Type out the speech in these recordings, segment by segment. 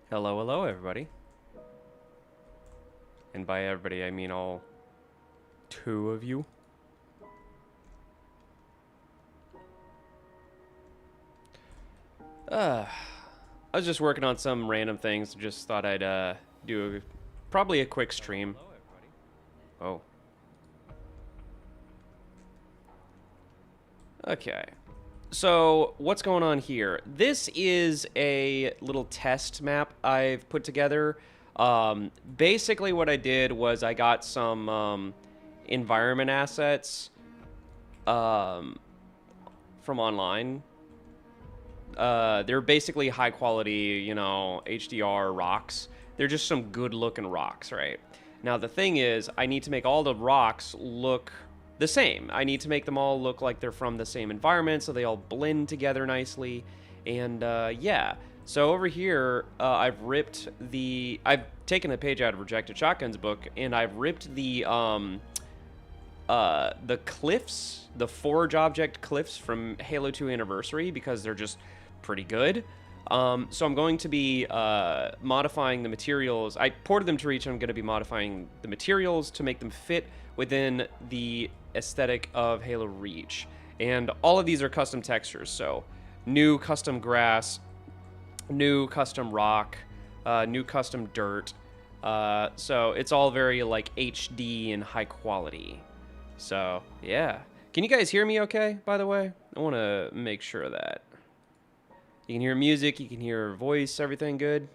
Hello, hello, everybody. And by everybody, I mean all two of you. I was just working on some random things. Just thought I'd do probably a quick stream. Oh. Okay. So, what's going on here? This is a little test map I've put together. Basically, what I did was I got some environment assets from online. They're basically high quality, HDR rocks. They're just some good looking rocks, right? Now, the thing is, I need to make all the rocks look the same. I need to make them all look like they're from the same environment so they all blend together nicely. And yeah, so over here, I've taken a page out of Rejected Shotgun's book, and I've ripped the cliffs, the forge object cliffs from Halo 2 Anniversary, because they're just pretty good. So I'm going to be modifying the materials. I ported them to Reach, and I'm going to be modifying the materials to make them fit within the aesthetic of Halo Reach. And all of these are custom textures, so new custom grass, new custom rock, new custom dirt. So it's all very like HD and high quality. So yeah. Can you guys hear me okay, by the way? I want to make sure of that. You can hear music, you can hear voice, everything good.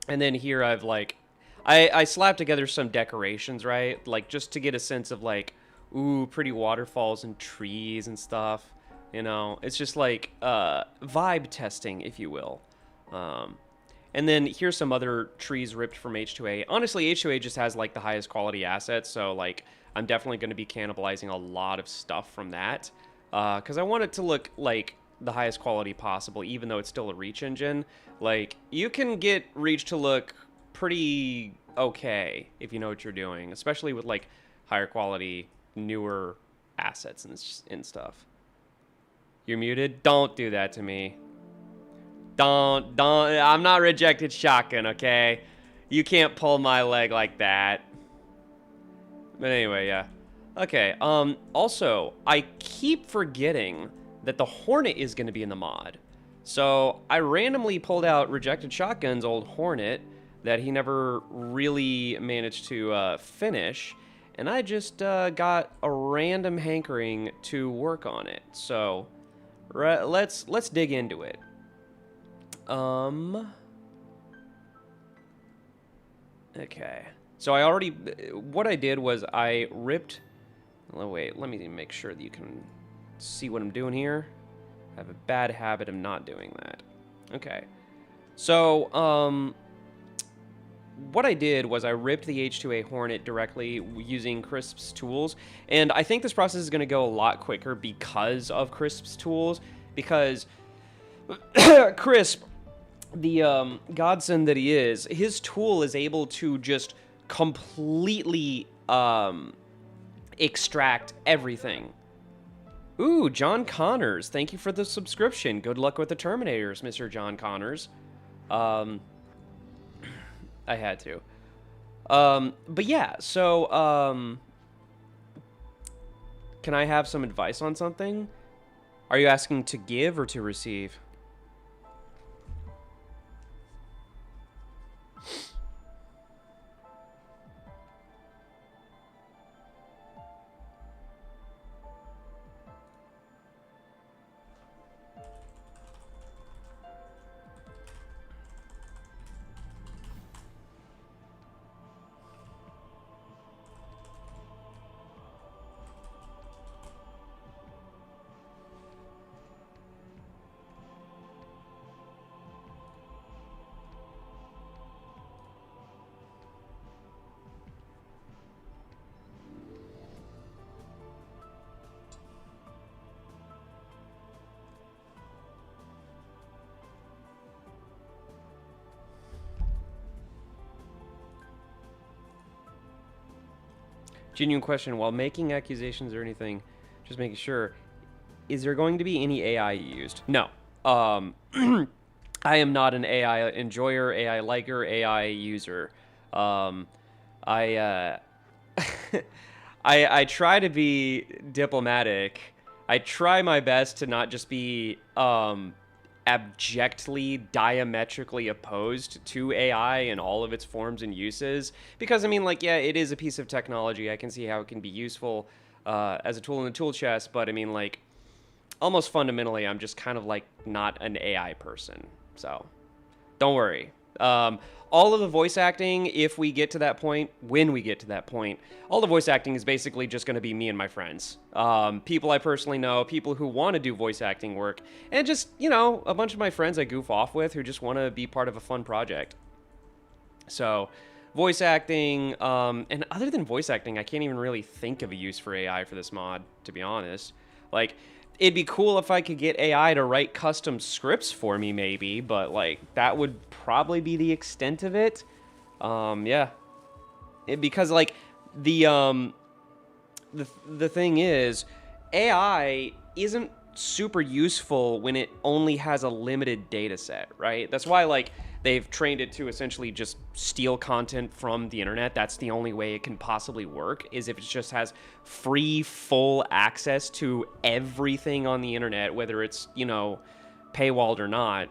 And then here I've like, I slapped together some decorations, right? Like just to get a sense of like, ooh, pretty waterfalls and trees and stuff. You know, it's just like vibe testing, if you will. And then here's some other trees ripped from H2A. Honestly, H2A just has like the highest quality assets, so like I'm definitely going to be cannibalizing a lot of stuff from that. Because I want it to look like the highest quality possible, even though it's still a Reach engine. Like, you can get Reach to look pretty okay if you know what you're doing, especially with, like, higher quality, newer assets and stuff. You're muted? Don't do that to me. Don't, I'm not Rejected Shotgun, okay? You can't pull my leg like that. But anyway, yeah. Okay, also, I keep forgetting that the Hornet is going to be in the mod. So, I randomly pulled out Rejected Shotgun's old Hornet that he never really managed to finish, and I just got a random hankering to work on it. So, let's dig into it. Okay. So what I did was I ripped... Oh, wait, let me make sure that you can see what I'm doing here. I have a bad habit of not doing that. Okay. So, what I did was I ripped the H2A Hornet directly using Crisp's tools. And I think this process is going to go a lot quicker because of Crisp's tools. Because Crisp, the godsend that he is, his tool is able to just completely... extract everything. Ooh, John Connors, thank you for the subscription. Good luck with the Terminators, Mr. John Connors. I had to. But yeah, so, can I have some advice on something? Are you asking to give or to receive? Genuine question, while making accusations or anything, just making sure, is there going to be any AI used? No. I am not an AI enjoyer, AI liker, AI user. Um, I I try to be diplomatic. I try my best to not just be abjectly diametrically opposed to AI in all of its forms and uses, because I mean, like, yeah, it is a piece of technology. I can see how it can be useful as a tool in the tool chest, but I mean, like, almost fundamentally, I'm just kind of like not an AI person. So don't worry. All of the voice acting, if we get to that point, when we get to that point, all the voice acting is basically just going to be me and my friends. People I personally know, people who want to do voice acting work, and just, you know, a bunch of my friends I goof off with who just want to be part of a fun project. So, voice acting, and other than voice acting, I can't even really think of a use for AI for this mod, to be honest. Like, it'd be cool if I could get AI to write custom scripts for me, maybe, but like that would probably be the extent of it. Yeah, because like the the thing is, AI isn't super useful when it only has a limited data set, right? That's why like they've trained it to essentially just steal content from the internet. That's the only way it can possibly work, is if it just has free full access to everything on the internet, whether it's, you know, paywalled or not.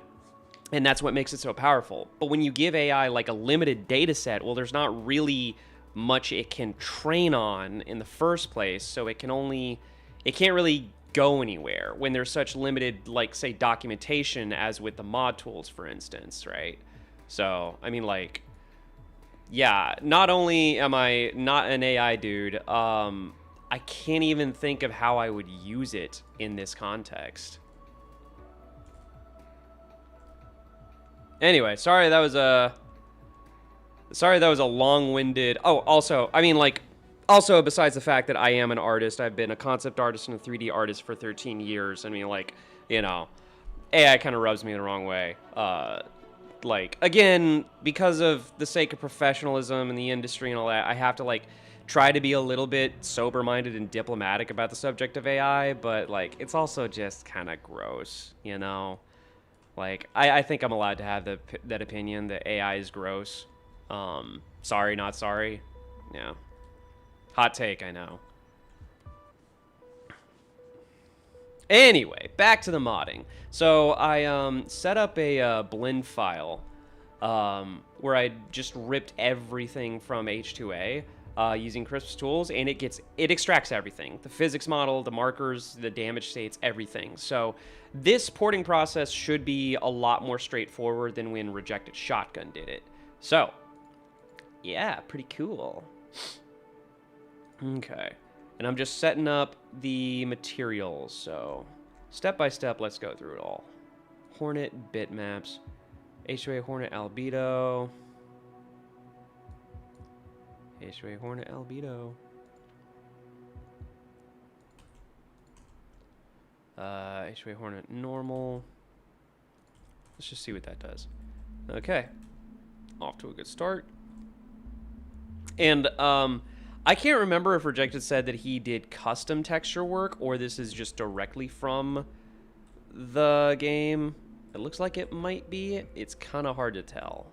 And that's what makes it so powerful. But when you give AI like a limited data set, well, there's not really much it can train on in the first place, so it can't really go anywhere when there's such limited, like, say, documentation as with the mod tools, for instance, right? So I mean, like, yeah, not only am I not an AI dude, I can't even think of how I would use it in this context. Anyway, sorry that was a long-winded. Oh, also, I mean, like, also, besides the fact that I am an artist, I've been a concept artist and a 3D artist for 13 years. I mean, like, you know, AI kind of rubs me the wrong way. Like, again, because of the sake of professionalism in the industry and all that, I have to, like, try to be a little bit sober-minded and diplomatic about the subject of AI, but, like, it's also just kind of gross, you know? Like, I think I'm allowed to have that opinion that AI is gross. Sorry, not sorry. Yeah. Hot take, I know. Anyway, back to the modding. So I set up a blend file where I just ripped everything from H2A using Crisp's tools, and it extracts everything: the physics model, the markers, the damage states, everything. So this porting process should be a lot more straightforward than when Rejected Shotgun did it. So yeah, pretty cool. Okay. And I'm just setting up the materials, so step by step, let's go through it all. Hornet bitmaps, H2A Hornet albedo, H2A Hornet albedo, H2A Hornet normal. Let's just see what that does. Okay, off to a good start. And I can't remember if Rejected said that he did custom texture work or this is just directly from the game. It looks like it might be. It's kind of hard to tell.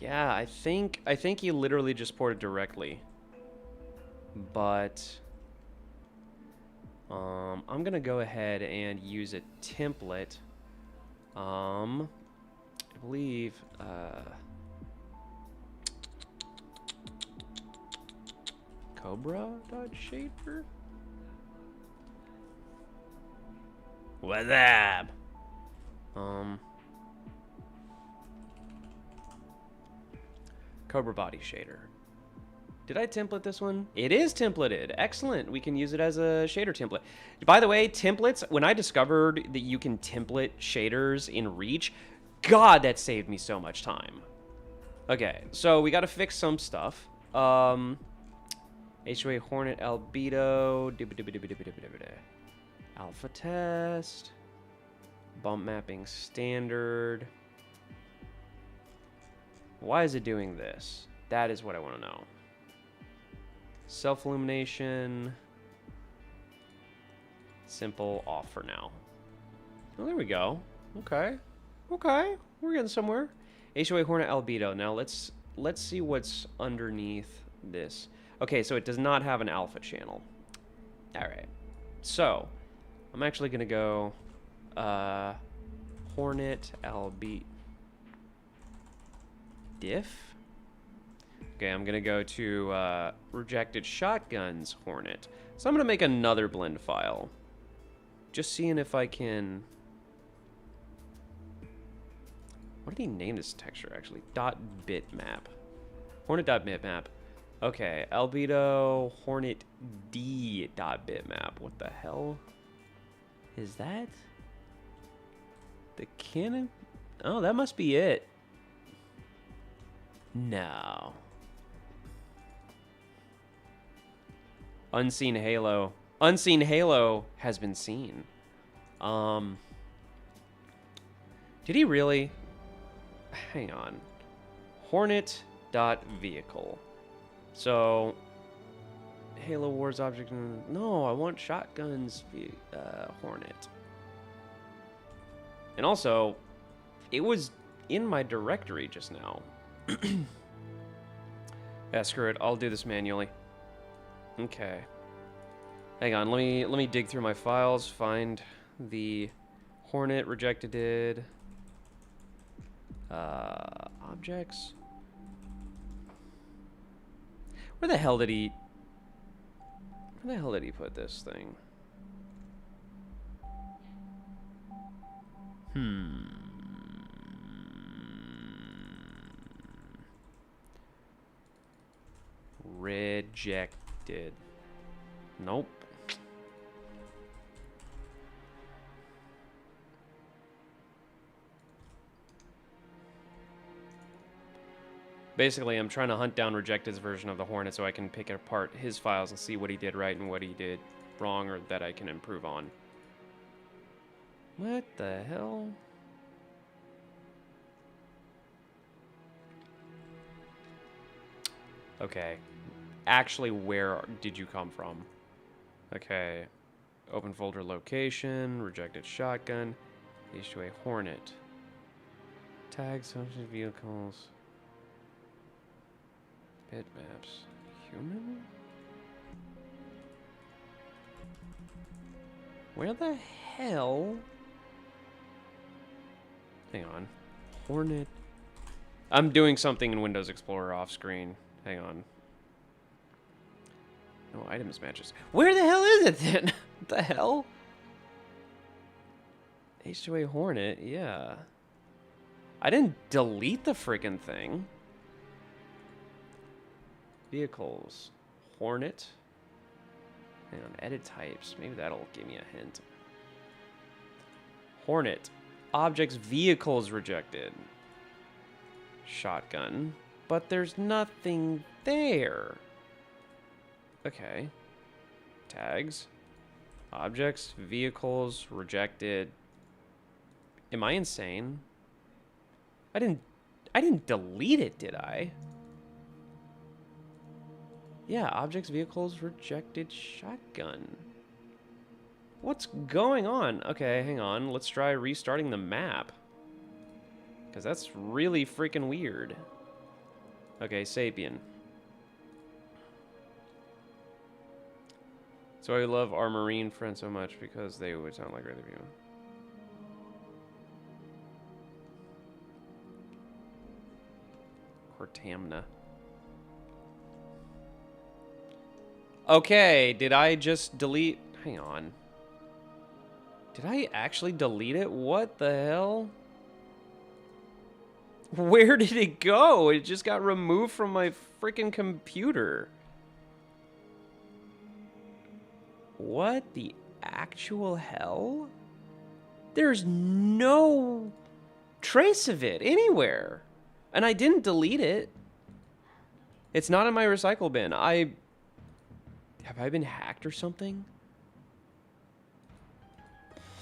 Yeah, I think he literally just ported directly. But I'm gonna go ahead and use a template. I believe Cobra.shaper? What's up? Cobra body shader. Did I template this one? It is templated. Excellent. We can use it as a shader template. By the way, templates, when I discovered that you can template shaders in Reach, God, that saved me so much time. Okay, so we got to fix some stuff. H2A Hornet albedo. Alpha test. Bump mapping standard. Why is it doing this? That is what I want to know. Self-illumination. Simple off for now. Oh, there we go. Okay. Okay. We're getting somewhere. HOA Hornet albedo. Now let's see what's underneath this. Okay, so it does not have an alpha channel. All right. So I'm actually gonna go Hornet albedo diff. Okay, I'm gonna go to rejected shotguns Hornet. So I'm gonna make another blend file. Just seeing if I can. What did he name this texture actually? .bitmap. Hornet.bitmap. Okay, albedo Hornet D.bitmap. What the hell is that? The cannon? Oh, that must be it. No. Unseen Halo. Unseen Halo has been seen. Did he really? Hang on. Hornet.vehicle. So, Halo Wars object. No, I want shotguns. Hornet. And also, it was in my directory just now. Yeah, screw it. I'll do this manually. Okay. Hang on. Let me dig through my files. Find the Hornet rejected. Objects. Where the hell did he put this thing? Rejected. Nope. Basically, I'm trying to hunt down Rejected's version of the Hornet so I can pick apart his files and see what he did right and what he did wrong or that I can improve on. What the hell? Okay. Actually, where did you come from? Okay. Open folder location, rejected shotgun, H2A Hornet. Tags, subject vehicles. Bitmaps. Human? Where the hell? Hang on. Hornet. I'm doing something in Windows Explorer off screen. Hang on. No items matches. Where the hell is it then? What the hell? H2A Hornet, yeah. I didn't delete the freaking thing. Vehicles. Hornet. Hang on, edit types. Maybe that'll give me a hint. Hornet. Objects, vehicles rejected. Shotgun. But there's nothing there. Okay. Tags. Objects, vehicles, rejected. Am I insane? I didn't delete it, did I? Yeah, objects, vehicles, rejected, shotgun. What's going on? Okay, hang on. Let's try restarting the map. Because that's really freaking weird. Okay, Sapien. So I love our marine friends so much because they would sound like regular people. Cortamna. Okay, did I just delete? Hang on. Did I actually delete it? What the hell? Where did it go? It just got removed from my freaking computer. What the actual hell? There's no trace of it anywhere. And I didn't delete it. It's not in my recycle bin. Have I been hacked or something?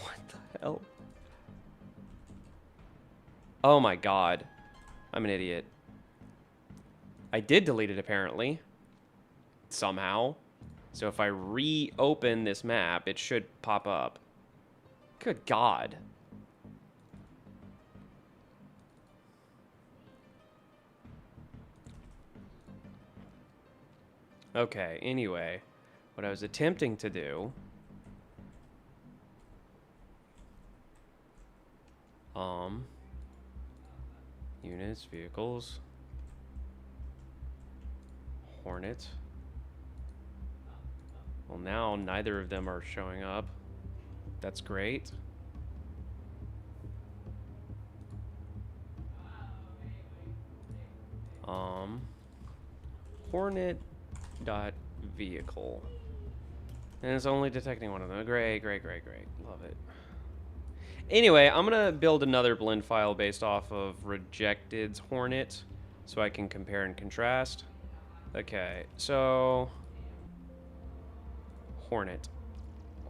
What the hell? Oh my god. I'm an idiot. I did delete it apparently. Somehow. So if I reopen this map, it should pop up. Good God. Okay, anyway, what I was attempting to do... Units, vehicles... Hornet. Well, now neither of them are showing up. That's great. Hornet dot vehicle. And it's only detecting one of them. Great, great, great, great. Love it. Anyway, I'm gonna build another blend file based off of Rejected's Hornet so I can compare and contrast. Okay, so Hornet.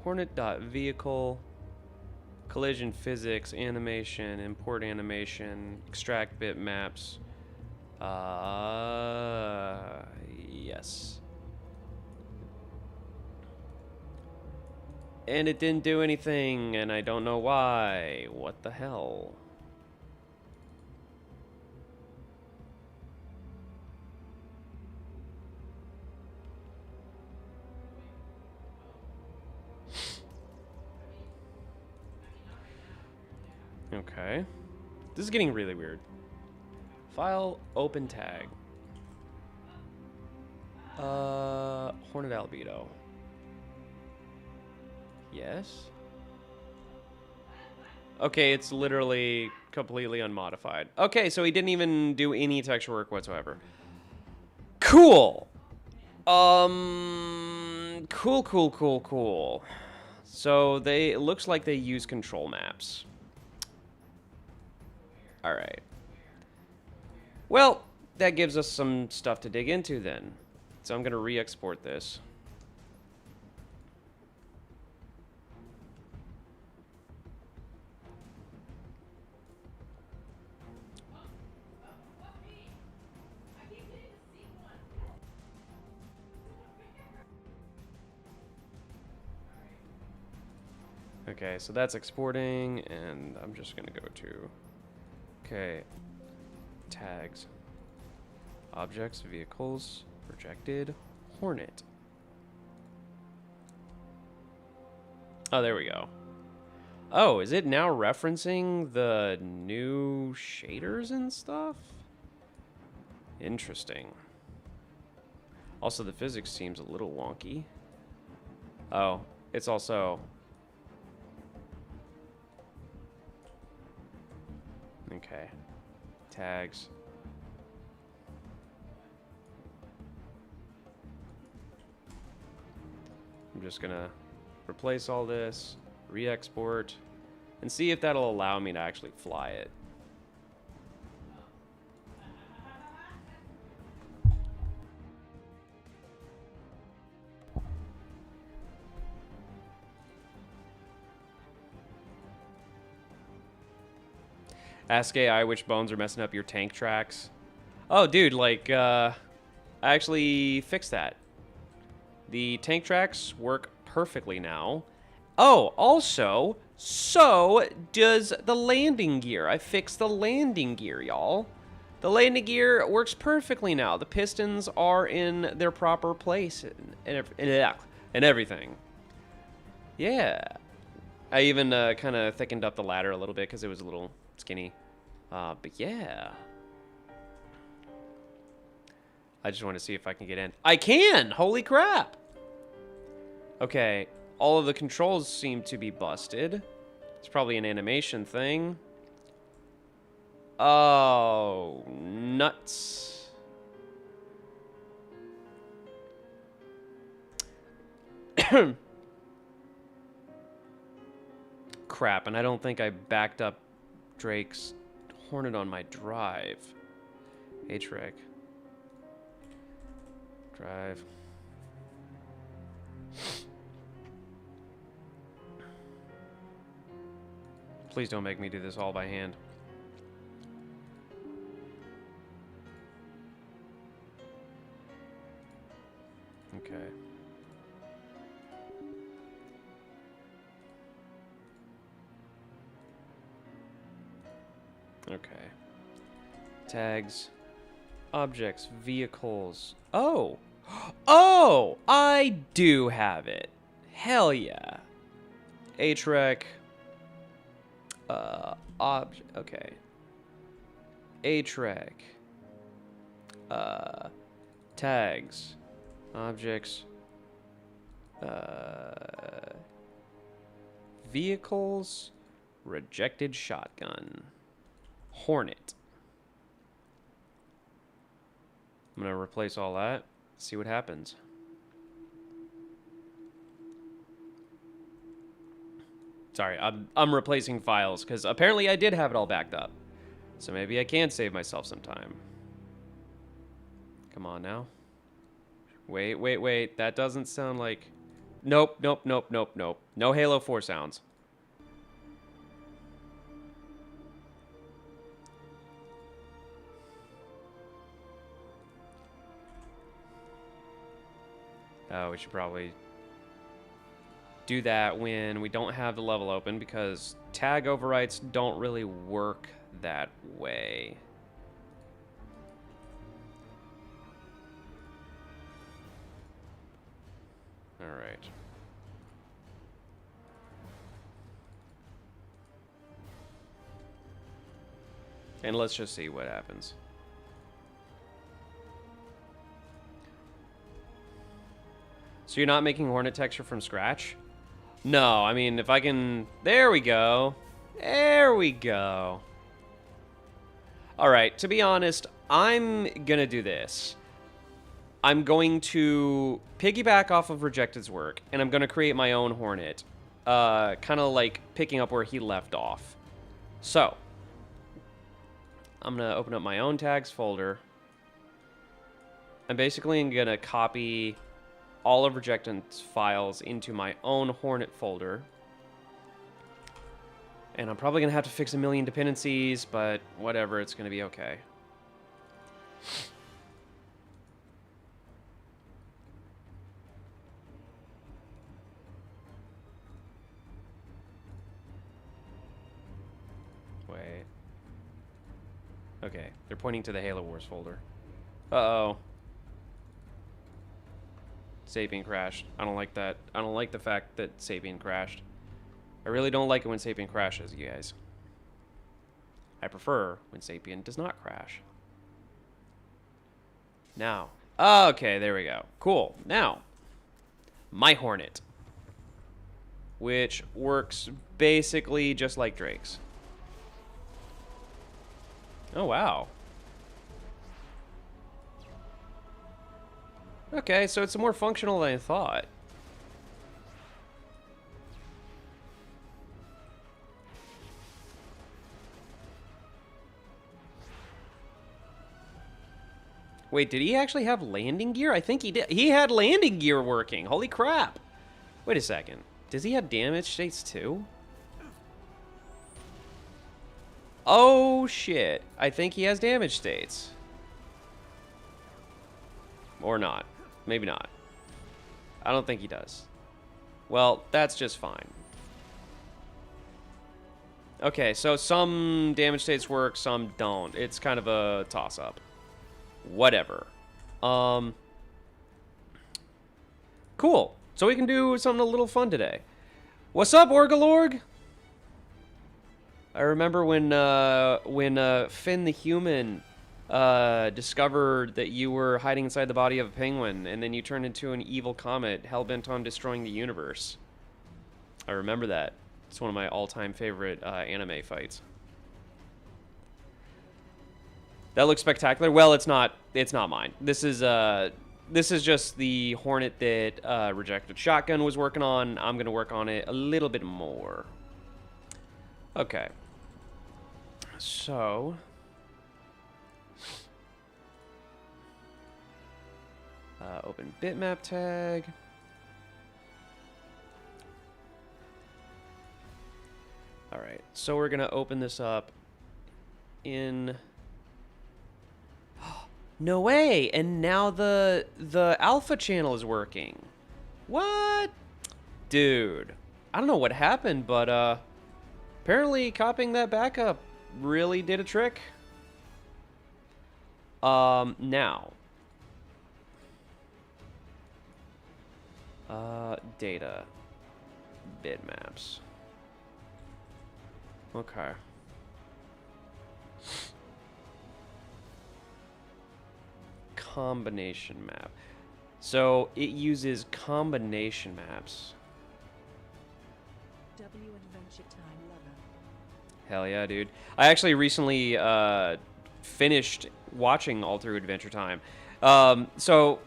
Hornet.vehicle, collision physics, animation, import animation, extract bitmaps. Yes. And it didn't do anything, and I don't know why. What the hell? Okay. This is getting really weird. File, open tag. Hornet albedo. Yes. Okay, it's literally completely unmodified. Okay, so he didn't even do any texture work whatsoever. Cool. Cool. So it looks like they use control maps. All right. Well, that gives us some stuff to dig into then. So I'm going to re-export this. Okay, so that's exporting, and I'm just going to go to... Okay. Tags. Objects, vehicles, rejected, Hornet. Oh, there we go. Oh, is it now referencing the new shaders and stuff? Interesting. Also, the physics seems a little wonky. Oh, it's also... Okay. Tags. I'm just gonna replace all this, re-export, and see if that'll allow me to actually fly it. Ask AI which bones are messing up your tank tracks. Oh, dude, like, I actually fixed that. The tank tracks work perfectly now. Oh, also, so does the landing gear. I fixed the landing gear, y'all. The landing gear works perfectly now. The pistons are in their proper place and everything. Yeah. I even kind of thickened up the ladder a little bit because it was a little skinny. But yeah. I just want to see if I can get in. I can! Holy crap! Okay, all of the controls seem to be busted. It's probably an animation thing. Oh, nuts. Crap, and I don't think I backed up Drake's Hornet on my drive. HREC. Drive. Please don't make me do this all by hand. Okay. Okay. Tags, objects, vehicles. Oh! Oh! I do have it. Hell yeah. HREC. Okay. HREC. Tags. Objects. Vehicles. Rejected shotgun. Hornet. I'm gonna replace all that. See what happens. Sorry, I'm replacing files because apparently I did have it all backed up. So maybe I can save myself some time. Come on now. Wait. That doesn't sound like... Nope. No Halo 4 sounds. Oh, we should probably do that when we don't have the level open because tag overwrites don't really work that way. All right. And let's just see what happens. So you're not making Hornet texture from scratch? No, I mean, if I can... There we go. There we go. All right, to be honest, I'm gonna do this. I'm going to piggyback off of Rejected's work, and I'm gonna create my own Hornet. Kind of like picking up where he left off. So, I'm gonna open up my own tags folder. I'm basically gonna copy all of Rejected's files into my own Hornet folder. And I'm probably going to have to fix a million dependencies, but whatever, it's going to be okay. Wait. Okay, they're pointing to the Halo Wars folder. Uh-oh. Sapien crashed. I don't like that. I don't like the fact that Sapien crashed. I really don't like it when Sapien crashes, you guys. I prefer when Sapien does not crash. Now. Okay, there we go. Cool. Now, my Hornet. Which works basically just like Drake's. Oh, wow. Okay, so it's more functional than I thought. Wait, did he actually have landing gear? I think he did. He had landing gear working. Holy crap. Wait a second. Does he have damage states too? Oh, shit. I think he has damage states. Or not. Maybe not. I don't think he does. Well, that's just fine. Okay, so some damage states work, some don't. It's kind of a toss-up. Whatever. Cool. So we can do something a little fun today. What's up, Orgalorg? I remember when Finn the Human discovered that you were hiding inside the body of a penguin, and then you turned into an evil comet hell-bent on destroying the universe. I remember that. It's one of my all-time favorite anime fights. That looks spectacular. Well, it's not mine. This is just the Hornet that Rejected Shotgun was working on. I'm gonna work on it a little bit more. Okay. So, open bitmap tag. All right, so we're gonna open this up in. No way! And now the alpha channel is working. What? Dude, I don't know what happened, but apparently copying that backup really did a trick. Now. Data. Bitmaps. Okay. Combination map. So it uses combination maps. Adventure Time lover. Hell yeah, dude. I actually recently finished watching all through Adventure Time. So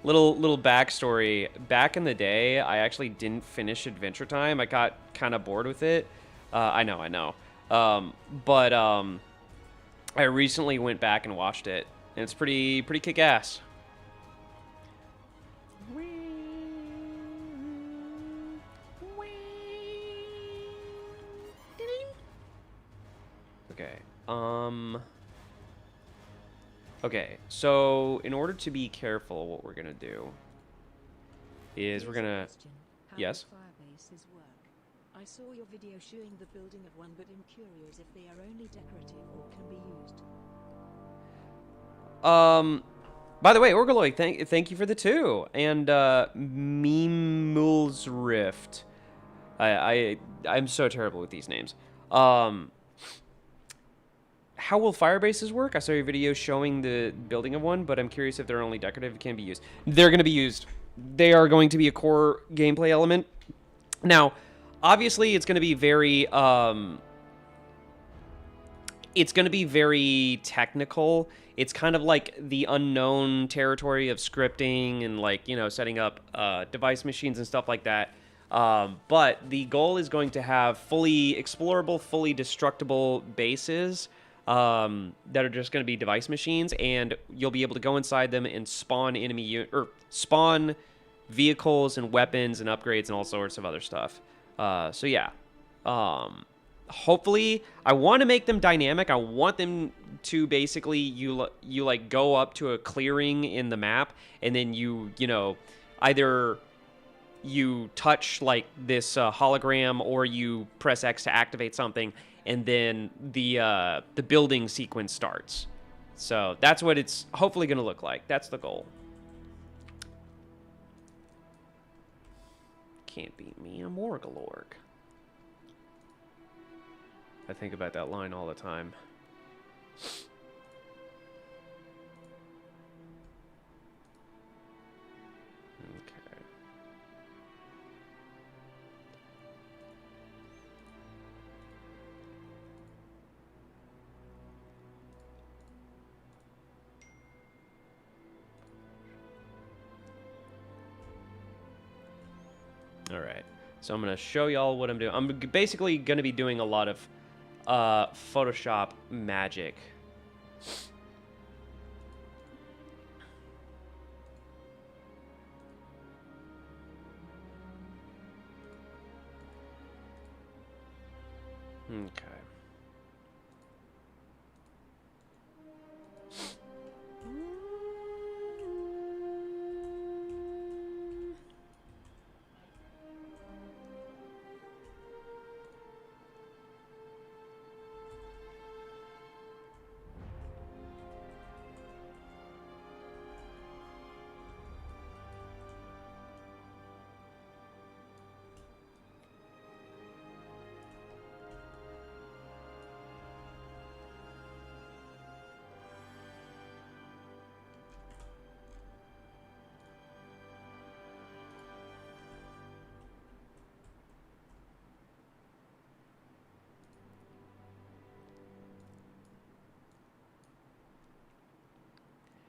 little backstory. Back in the day, I actually didn't finish Adventure Time. I got kind of bored with it. I know. But I recently went back and watched it, and it's pretty kick-ass. Okay. Okay, so in order to be careful, what we're gonna do is we're gonna... Yes? Firebases work. I saw your video showing the building of one, but I'm curious if they are only decorative or can be used. By the way, Orgaloid, thank you for the 2. And Meme's Rift. I'm so terrible with these names. How will firebases work? I saw your video showing the building of one, but I'm curious if they're only decorative and can be used. They're going to be used. They are going to be a core gameplay element. Now, obviously, it's going to be very technical. It's kind of like the unknown territory of scripting and, like, you know, setting up device machines and stuff like that. But the goal is going to have fully explorable, fully destructible bases that are just going to be device machines, and you'll be able to go inside them and spawn spawn vehicles and weapons and upgrades and all sorts of other stuff. So yeah, hopefully, I want to make them dynamic. I want them to basically you like go up to a clearing in the map, and then you know, either you touch like this hologram, or you press X to activate something, and then the building sequence starts. So that's what it's hopefully going to look like. That's the goal. Can't beat me, I'm Orgalorg. I think about that line all the time. Okay. All right. So I'm going to show y'all what I'm doing. I'm basically going to be doing a lot of Photoshop magic. Okay.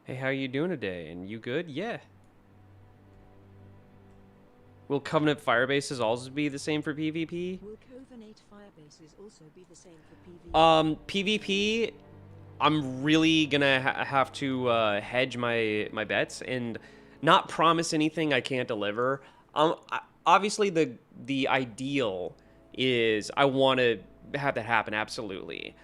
Hey, how you doing today? And you good? Yeah. Will Covenant Firebases also be the same for PvP? Will Covenant Firebases also be the same for PvP? PvP, I'm really gonna have to hedge my bets and not promise anything I can't deliver. Obviously the ideal is I want to have that happen, absolutely.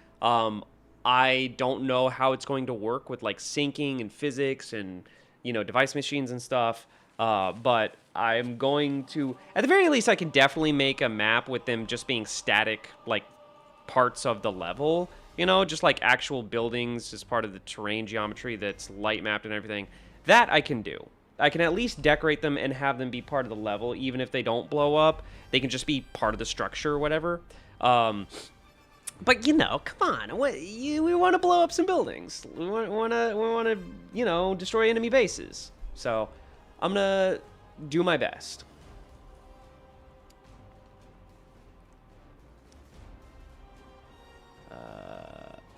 I don't know how it's going to work with like syncing and physics and, you know, device machines and stuff. But I'm going to, at the very least, I can definitely make a map with them just being static, like parts of the level, you know, just like actual buildings as part of the terrain geometry that's light mapped and everything. That I can do. I can at least decorate them and have them be part of the level, even if they don't blow up. They can just be part of the structure or whatever. But you know, come on, we want to blow up some buildings. We want to, you know, destroy enemy bases. So I'm gonna do my best.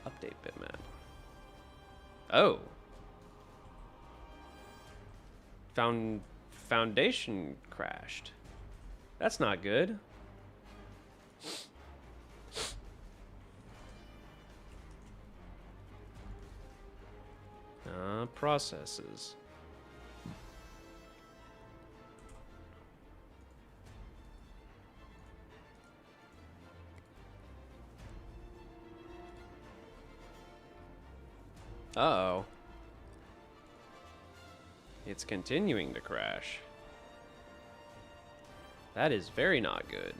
Update bitmap. Oh. Foundation crashed. That's not good. Processes. Uh-oh. It's continuing to crash. That is very not good.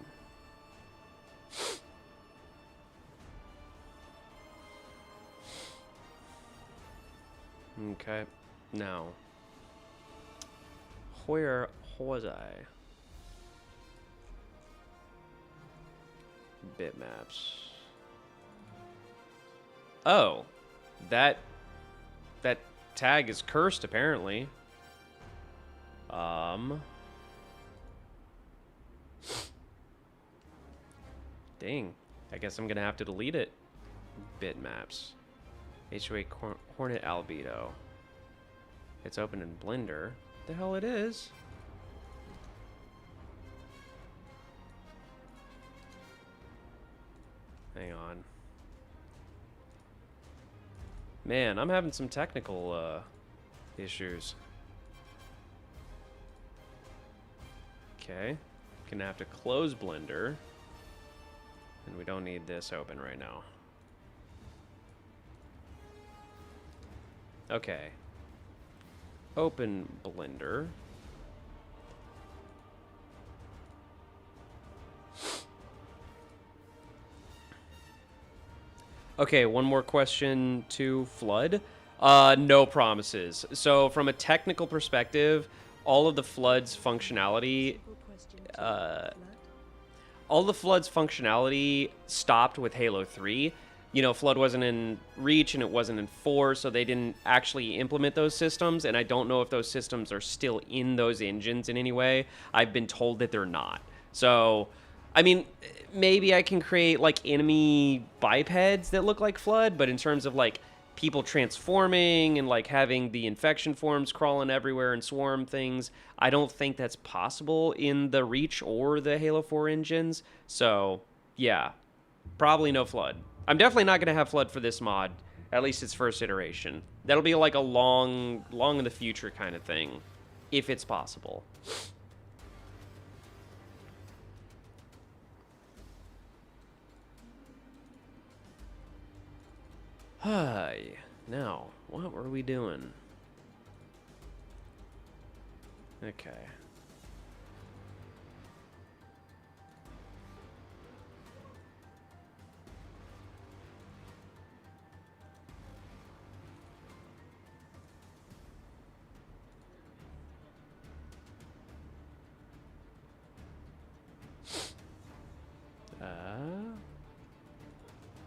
Okay. Now, where was I? Bitmaps. Oh, that tag is cursed apparently. Dang. I guess I'm gonna have to delete it. Bitmaps. HOA Hornet albedo. It's open in Blender. The hell it is? Hang on. Man, I'm having some technical issues. Okay. Gonna have to close Blender. And we don't need this open right now. Okay. Open Blender. Okay, one more question to Flood. No promises. So from a technical perspective, all of the Flood's functionality stopped with Halo 3. You know, Flood wasn't in Reach and it wasn't in 4, so they didn't actually implement those systems, and I don't know if those systems are still in those engines in any way. I've been told that they're not. So, I mean, maybe I can create, like, enemy bipeds that look like Flood, but in terms of, like, people transforming and, like, having the infection forms crawling everywhere and swarm things, I don't think that's possible in the Reach or the Halo 4 engines. So, yeah, probably no Flood. I'm definitely not going to have Flood for this mod, at least its first iteration. That'll be like a long in the future kind of thing, if it's possible. Hi. Now, what were we doing? Okay.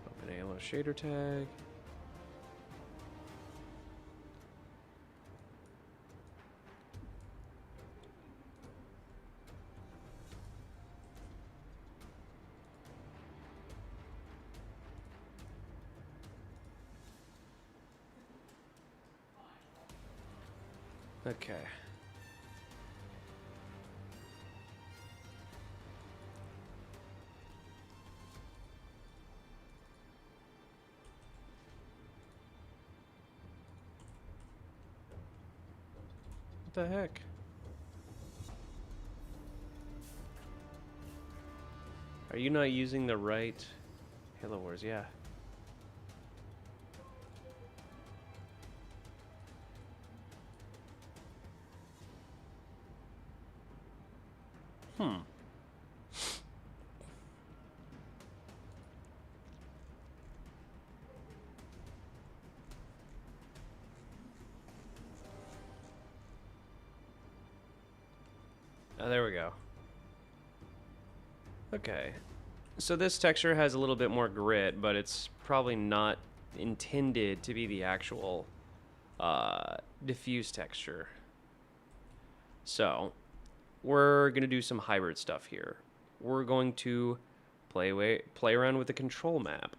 Open Halo shader tag. Okay. What the heck? Are you not using the right Halo Wars? Yeah. Oh, there we go. Okay. So this texture has a little bit more grit, but it's probably not intended to be the actual diffuse texture. So we're going to do some hybrid stuff here. We're going to play around with the control map.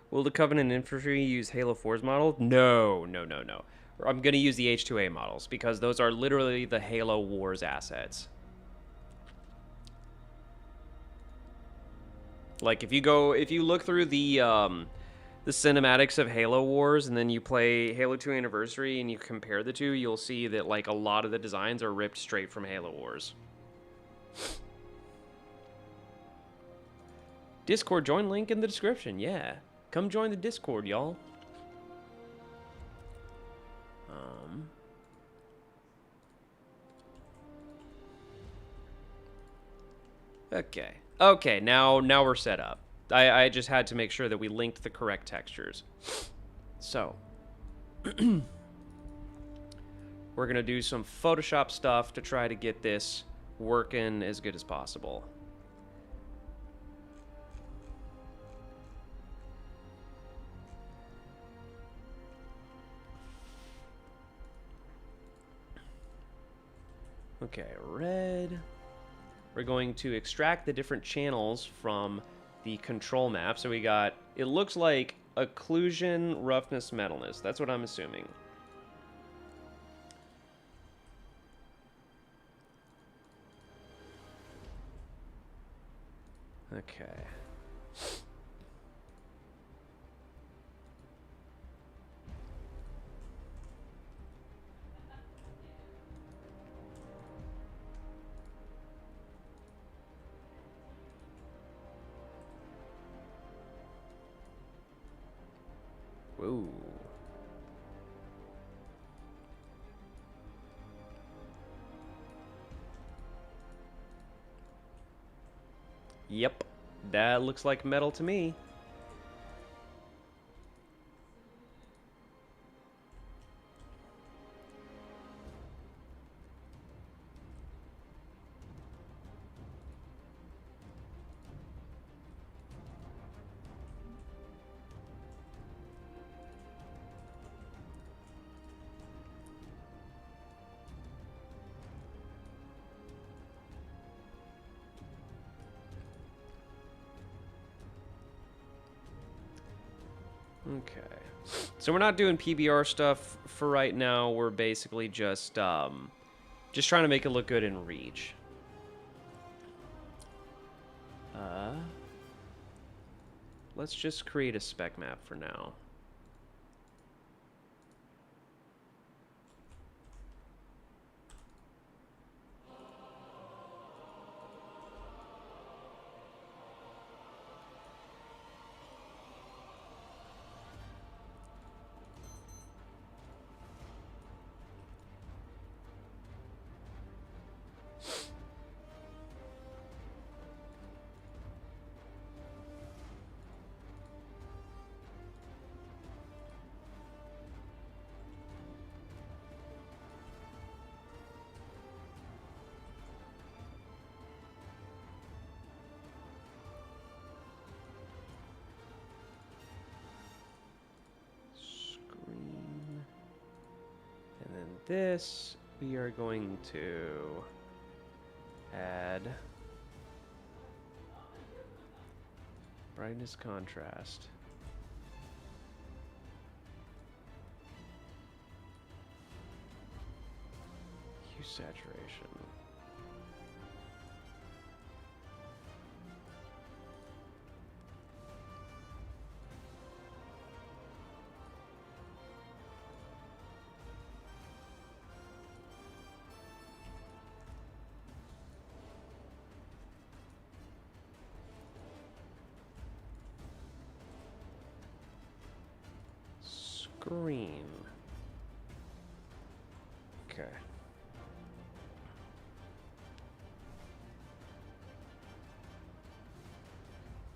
Will the Covenant Infantry use Halo 4's model? No. I'm going to use the H2A models because those are literally the Halo Wars assets. Like if you look through the cinematics of Halo Wars and then you play Halo 2 Anniversary and you compare the two, you'll see that like a lot of the designs are ripped straight from Halo Wars. Discord join link in the description. Yeah. Come join the Discord, y'all. Okay. Okay, now we're set up. I just had to make sure that we linked the correct textures. So, we're going to do some Photoshop stuff to try to get this working as good as possible. Okay, red. We're going to extract the different channels from the control map. So we got, it looks like occlusion, roughness, metalness. That's what I'm assuming. Okay. Whoa. Yep, that looks like metal to me. Okay. So we're not doing PBR stuff for right now. We're basically just trying to make it look good in Reach. Let's just create a spec map for now. this, we are going to add brightness contrast. Hue saturation. Screen. Okay.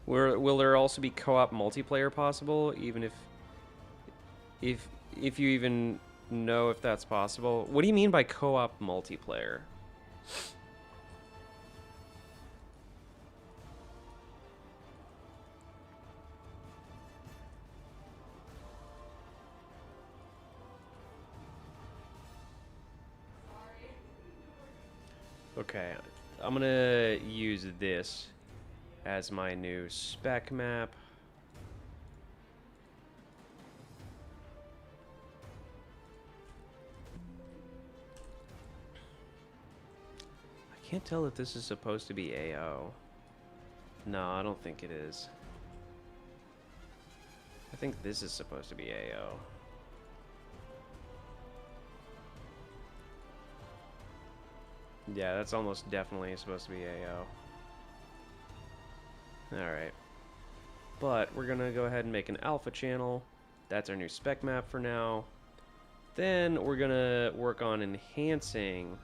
Will there also be co-op multiplayer possible, even if you even know if that's possible? What do you mean by co-op multiplayer? Okay, I'm gonna use this as my new spec map. I can't tell if this is supposed to be AO. No, I don't think it is. I think this is supposed to be AO. Yeah, that's almost definitely supposed to be AO. Alright. But we're gonna go ahead and make an alpha channel. That's our new spec map for now. Then we're gonna work on enhancing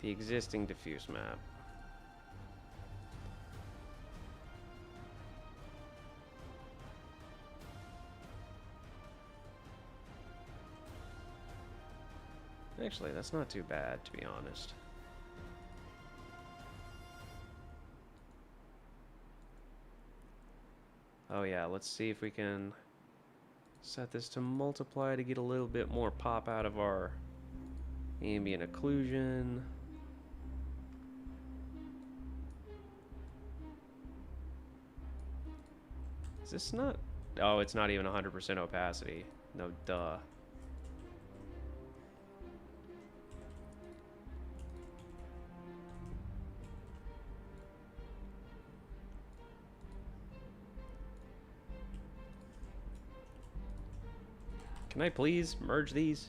the existing diffuse map. Actually, that's not too bad, to be honest. Oh yeah, let's see if we can set this to multiply to get a little bit more pop out of our ambient occlusion. Is this not... Oh, it's not even 100% opacity. No, duh. Can I please merge these?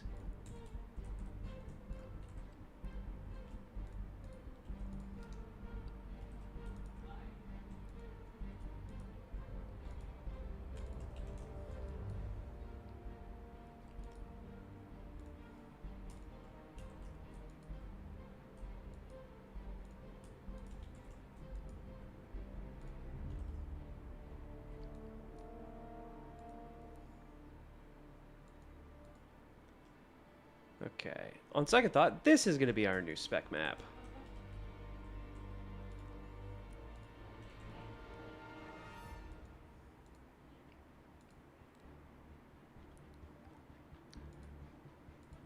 Okay. On second thought, this is going to be our new spec map.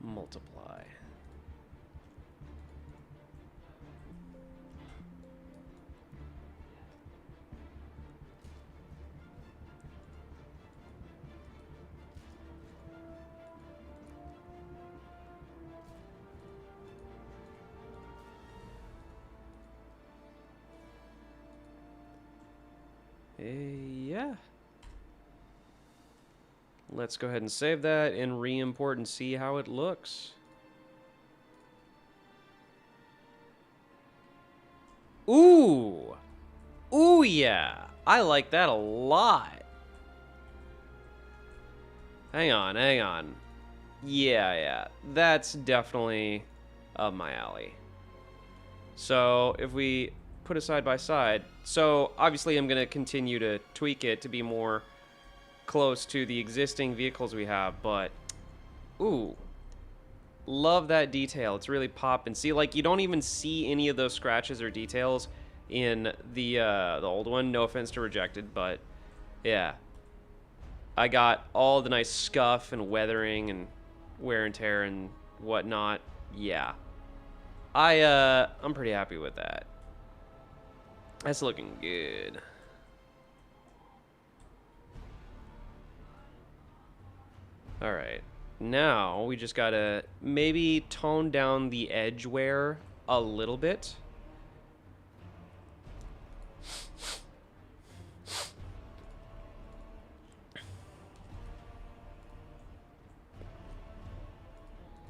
Multiply. Yeah. Let's go ahead and save that and re-import and see how it looks. Ooh! Ooh, yeah! I like that a lot. Hang on, hang on. Yeah. That's definitely up my alley. So, if we put it side by side... So, obviously I'm going to continue to tweak it to be more close to the existing vehicles we have, but... Ooh. Love that detail. It's really popping. See, like, you don't even see any of those scratches or details in the old one. No offense to Rejected, but yeah. I got all the nice scuff and weathering and wear and tear and whatnot. Yeah. I'm pretty happy with that. That's looking good. All right. Now we just gotta maybe tone down the edge wear a little bit.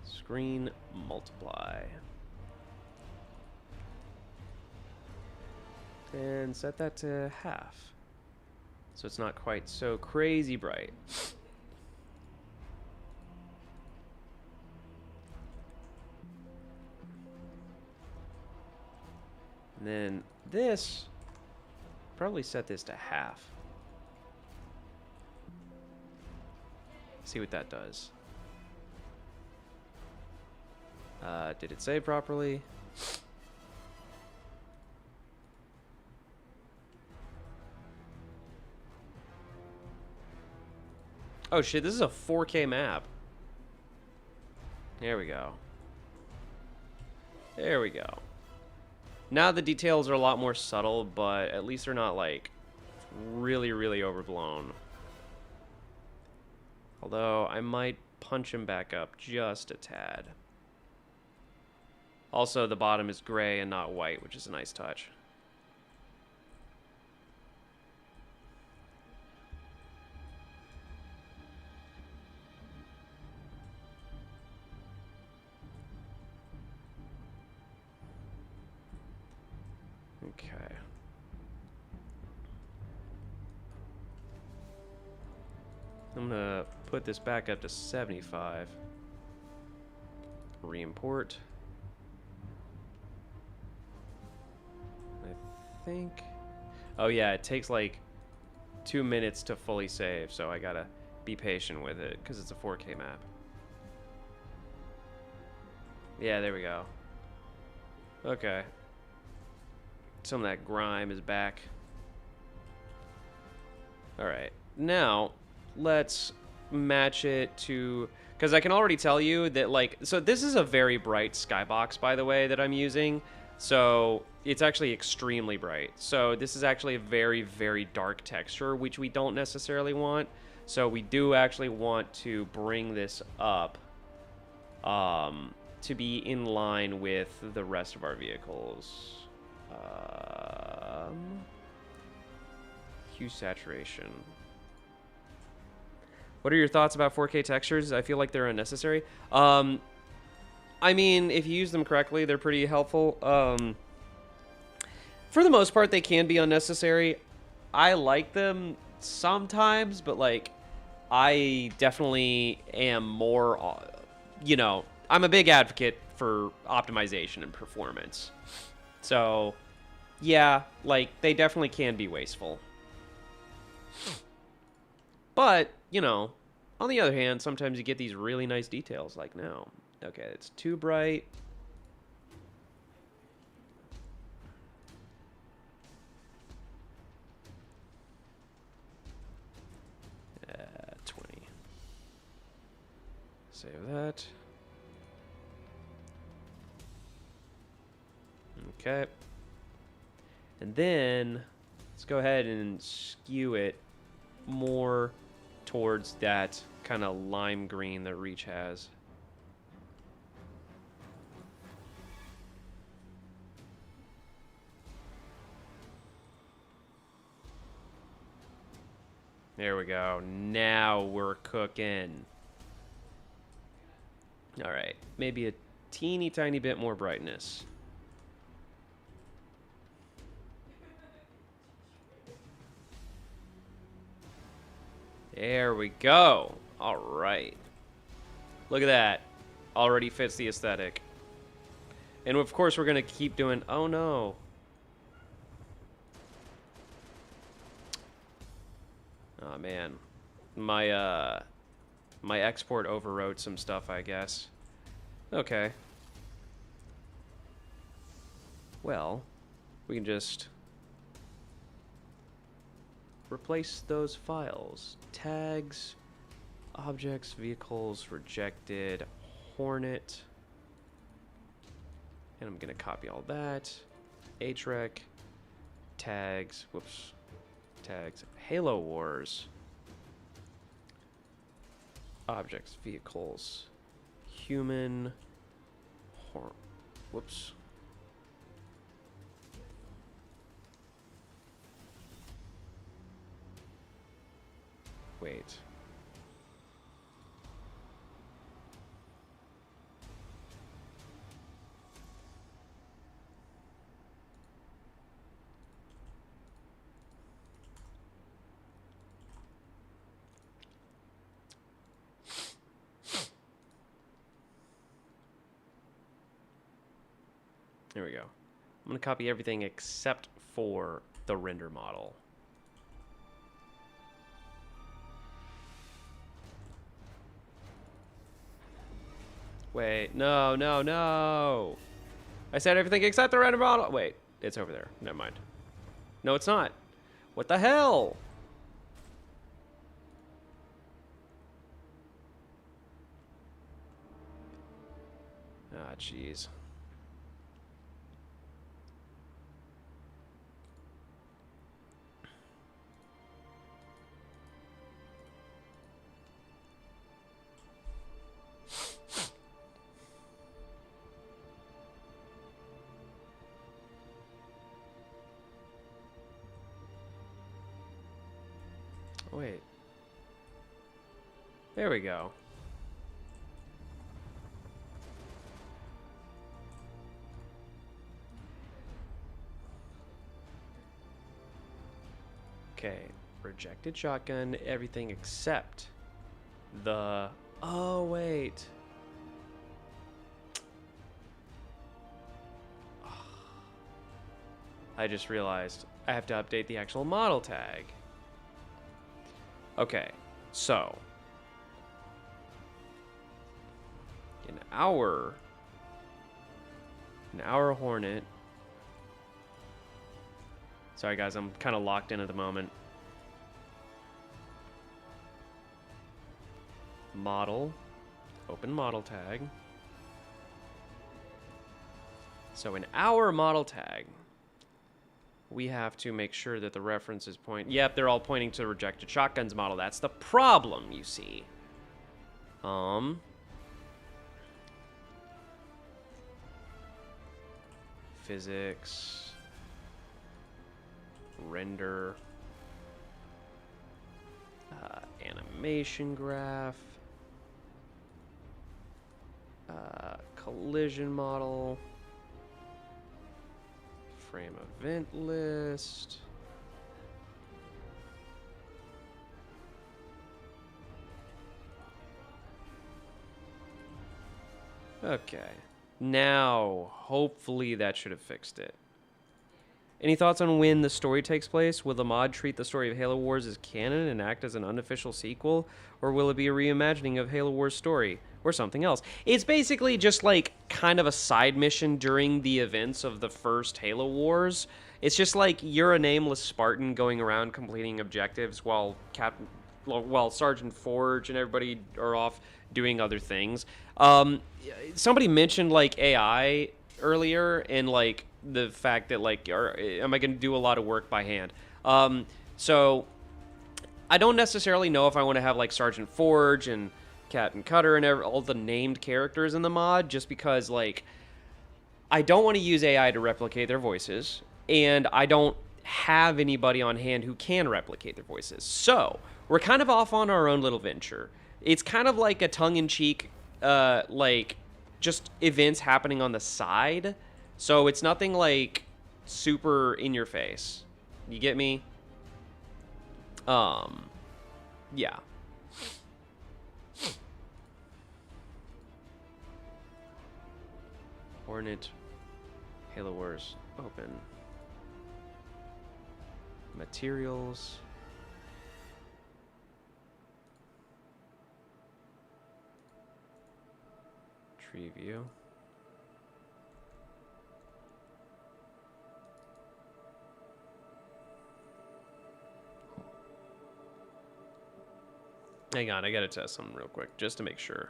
Screen multiply. And set that to half. So it's not quite so crazy bright. And then this, probably set this to half. See what that does. Did it save properly? Oh shit, this is a 4K map. There we go. There we go. Now the details are a lot more subtle, but at least they're not like really, really overblown. Although I might punch him back up just a tad. Also, the bottom is gray and not white, which is a nice touch. Okay. I'm gonna put this back up to 75. Re-import. I think... Oh yeah, it takes like 2 minutes to fully save, so I gotta be patient with it, because it's a 4K map. Yeah, there we go. Okay. Some of that grime is back. Alright, now let's match it to... Because I can already tell you that, like... So this is a very bright skybox, by the way, that I'm using. So it's actually extremely bright. So this is actually a very, very dark texture, which we don't necessarily want. So we do actually want to bring this up to be in line with the rest of our vehicles. Hue saturation. What are your thoughts about 4K textures? I feel like they're unnecessary. I mean, if you use them correctly, they're pretty helpful. For the most part, they can be unnecessary. I like them sometimes, but like, I definitely am more, you know, I'm a big advocate for optimization and performance. So, yeah, like, they definitely can be wasteful. But, you know, on the other hand, sometimes you get these really nice details, like now. Okay, it's too bright. 20. Save that. Okay. And then let's go ahead and skew it more towards that kind of lime green that Reach has. There we go. Now we're cooking. All right. Maybe a teeny tiny bit more brightness. There we go. All right. Look at that. Already fits the aesthetic. And of course, we're going to keep doing... Oh, no. Oh, man. My export overwrote some stuff, I guess. Okay. Well, we can just... replace those files. Tags, objects, vehicles, rejected, Hornet. And I'm going to copy all that. hrec, tags, whoops, tags, Halo Wars, objects, vehicles, human, whoops. Wait. There we go. I'm going to copy everything except for the render model. Wait, no, no, no. I said everything except the render model. Wait, it's over there. Never mind. No, it's not. What the hell? Ah, jeez. Wait. There we go. Okay. Rejected shotgun, everything except the... Oh, wait. I just realized I have to update the actual model tag. Okay, so in our Hornet. Sorry guys, I'm kind of locked in at the moment. Model, open model tag. So in our model tag, we have to make sure that the references point... Yep, they're all pointing to the rejected shotguns model. That's the problem, you see. Physics. Render. Animation graph. Collision model. Frame event list. Okay. Now, hopefully that should have fixed it. Any thoughts on when the story takes place? Will the mod treat the story of Halo Wars as canon and act as an unofficial sequel? Or will it be a reimagining of Halo Wars' story? Or something else? It's basically just like kind of a side mission during the events of the first Halo Wars. It's just like you're a nameless Spartan going around completing objectives while Sergeant Forge and everybody are off doing other things. Somebody mentioned like AI earlier and like the fact that like am I going to do a lot of work by hand? So I don't necessarily know if I want to have like Sergeant Forge and Captain Cutter and all the named characters in the mod, just because like I don't want to use AI to replicate their voices, and I don't have anybody on hand who can replicate their voices. So we're kind of off on our own little venture. It's kind of like a tongue-in-cheek, like just events happening on the side. So it's nothing like super in your face. You get me? Yeah. Hornet, Halo Wars, open. Materials. Tree view. Hang on, I gotta test something real quick, just to make sure.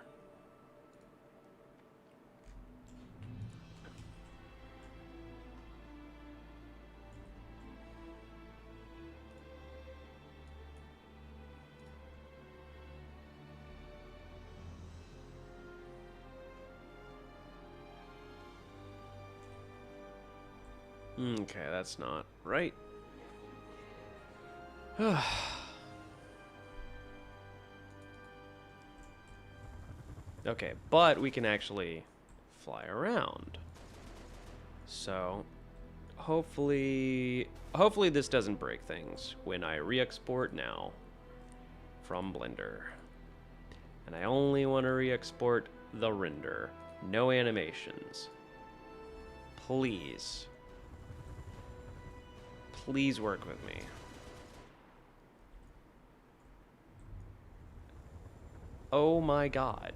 Okay, that's not right. Okay, but we can actually fly around. So, hopefully this doesn't break things when I re-export now from Blender. And I only want to re-export the render. No animations. Please. Please work with me. Oh my god.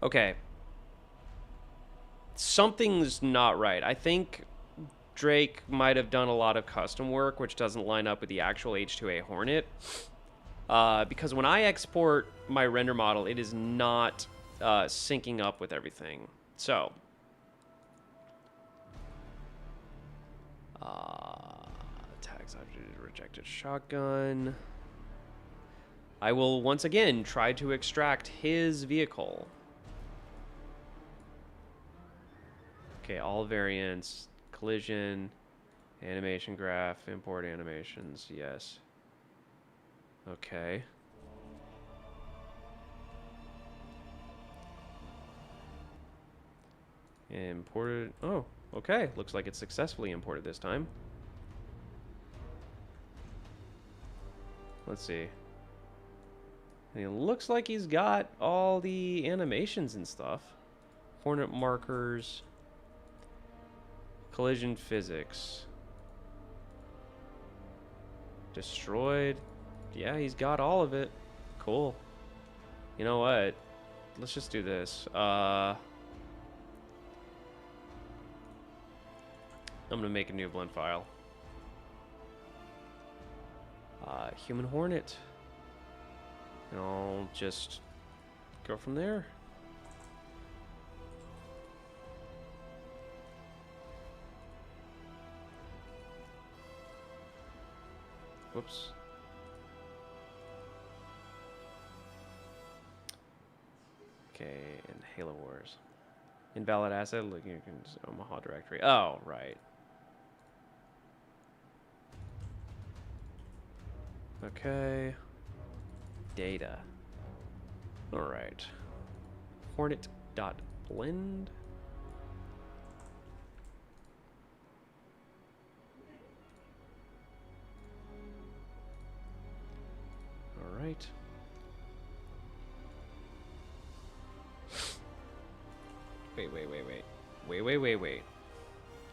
Okay. Something's not right. I think Drake might have done a lot of custom work, which doesn't line up with the actual H2A Hornet. Because when I export my render model, it is not syncing up with everything. So, tags object rejected shotgun. I will once again try to extract his vehicle. Okay, all variants, collision, animation graph, import animations, yes. Okay. Imported, oh, okay. Looks like it's successfully imported this time. Let's see. And it looks like he's got all the animations and stuff. Hornet markers. Collision physics. Destroyed. Yeah, he's got all of it. Cool. You know what? Let's just do this. I'm gonna make a new blend file. Human Hornet. And I'll just go from there. Whoops. Okay, and Halo Wars. Invalid asset, looking at Omaha directory. Oh, right. Okay. Data. Alright. Hornet.blend. Alright. Wait.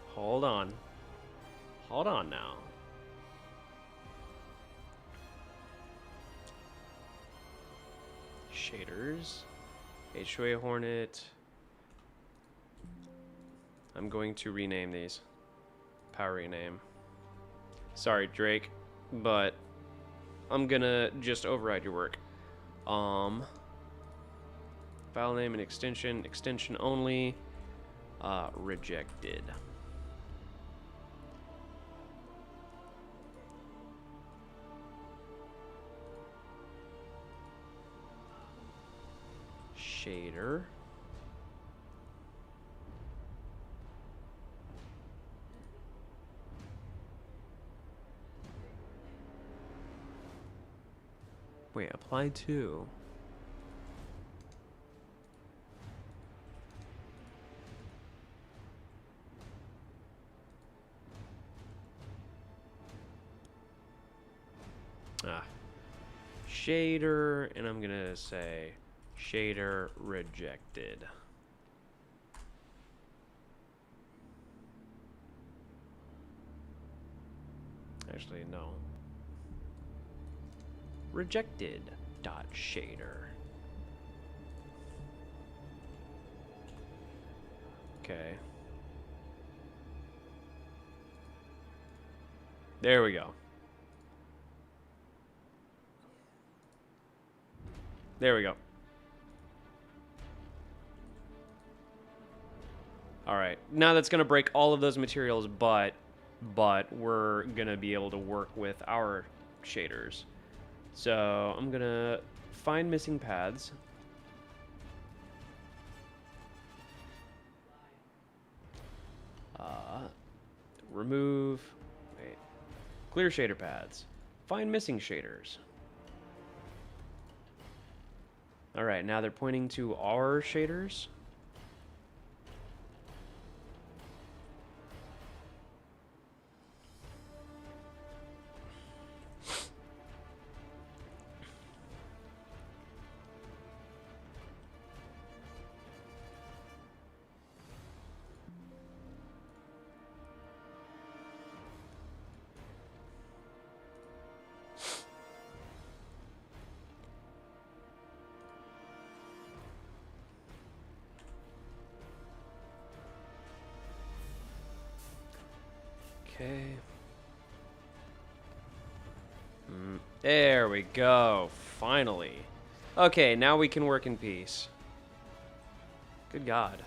Hold on. Hold on now. Shaders. H2A Hornet. I'm going to rename these. Power rename. Sorry, Drake, but I'm gonna just override your work. File name and extension only. Rejected. Shader. Wait, apply to. Shader, and I'm gonna say shader rejected. Actually, no. Rejected dot shader. Okay. There we go. There we go. All right. Now that's going to break all of those materials, but we're going to be able to work with our shaders. So I'm going to find missing paths. remove. Wait. Clear shader pads. Find missing shaders. Alright, now they're pointing to our shaders. Okay. There we go. Finally. Okay, now we can work in peace. Good God.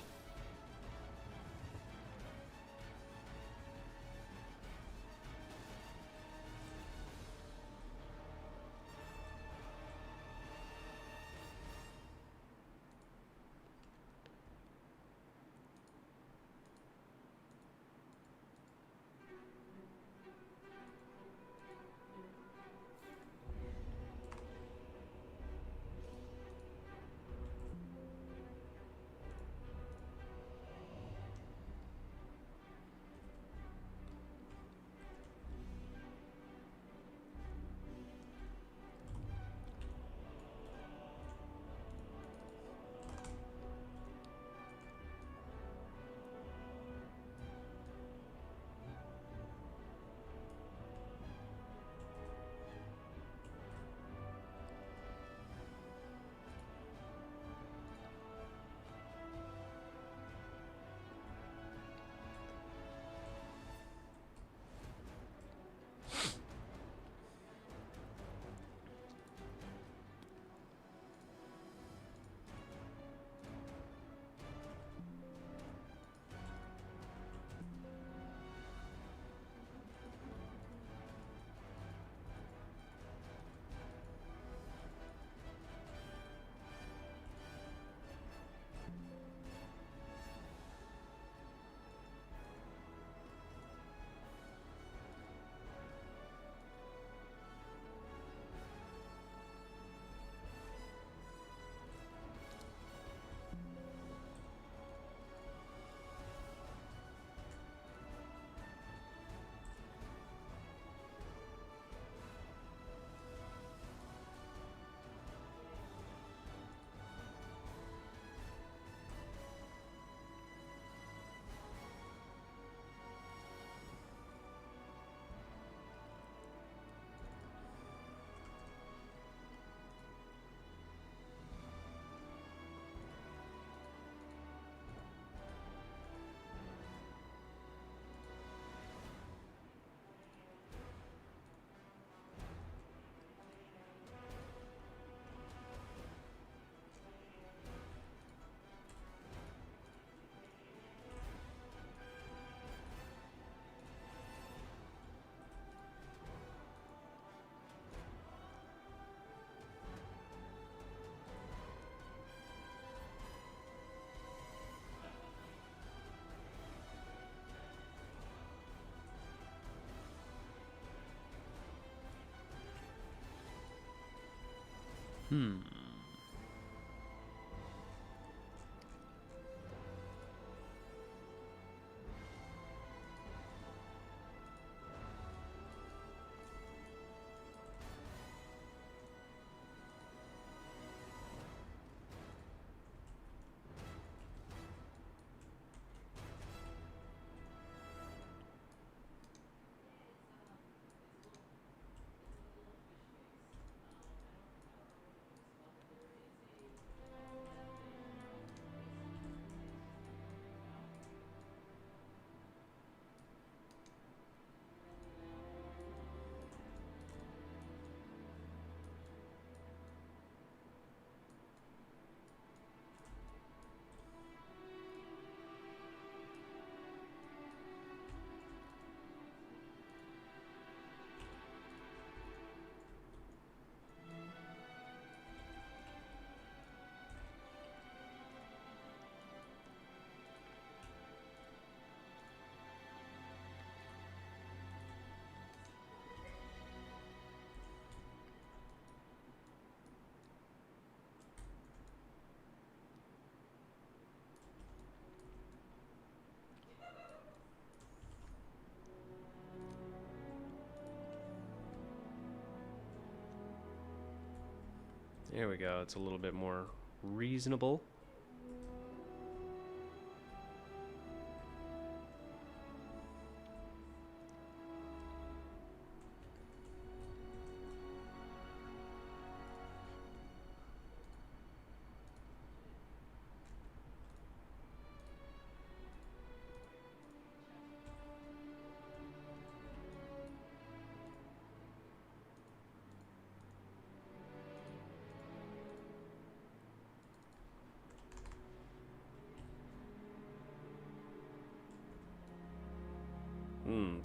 Hmm. There we go. It's a little bit more reasonable.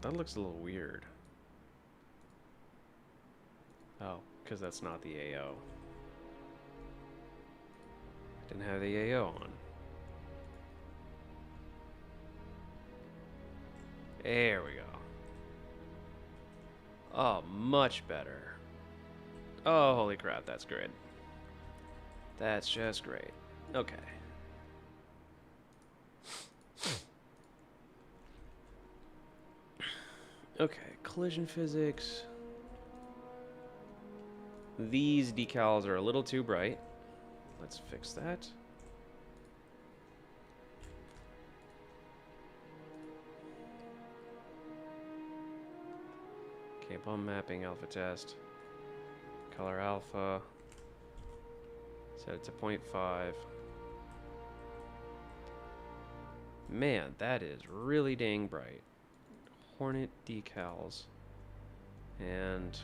That looks a little weird. Oh, because that's not the AO. Didn't have the AO on. There we go. Oh, much better. Oh, holy crap, that's great. That's just great. Okay. Okay, collision physics. These decals are a little too bright. Let's fix that. Okay, bump mapping alpha test. Color alpha. Set it to 0.5. Man, that is really dang bright. Hornet decals. And...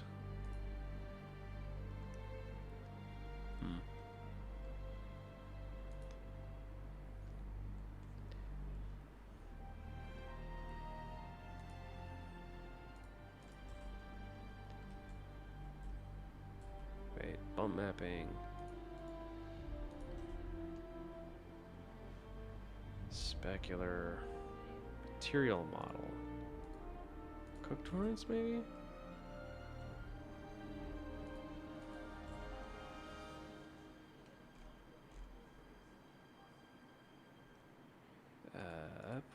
Wait, bump mapping. Specular material model. Cook torrents, maybe?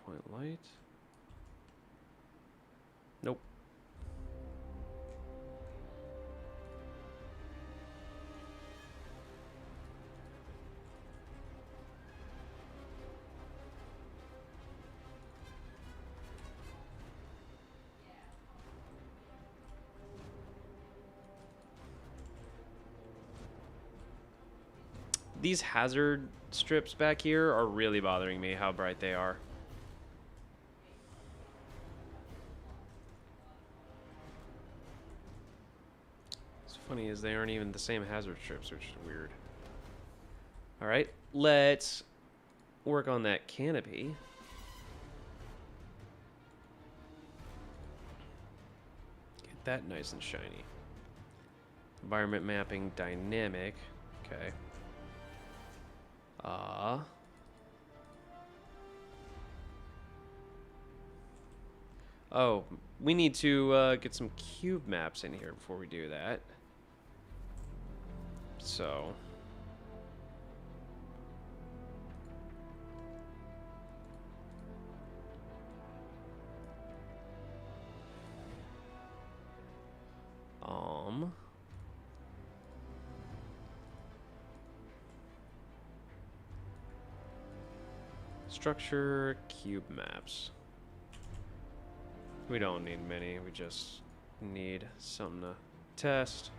Point light. Nope. These hazard strips back here are really bothering me, how bright they are. What's funny is they aren't even the same hazard strips, which is weird. Alright, let's work on that canopy. Get that nice and shiny. Environment mapping dynamic. Okay. Oh, we need to get some cube maps in here before we do that. So... Structure cube maps. We don't need many, we just need something to test.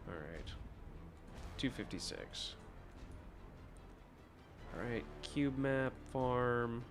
Alright. 256. Alright, cube map farm.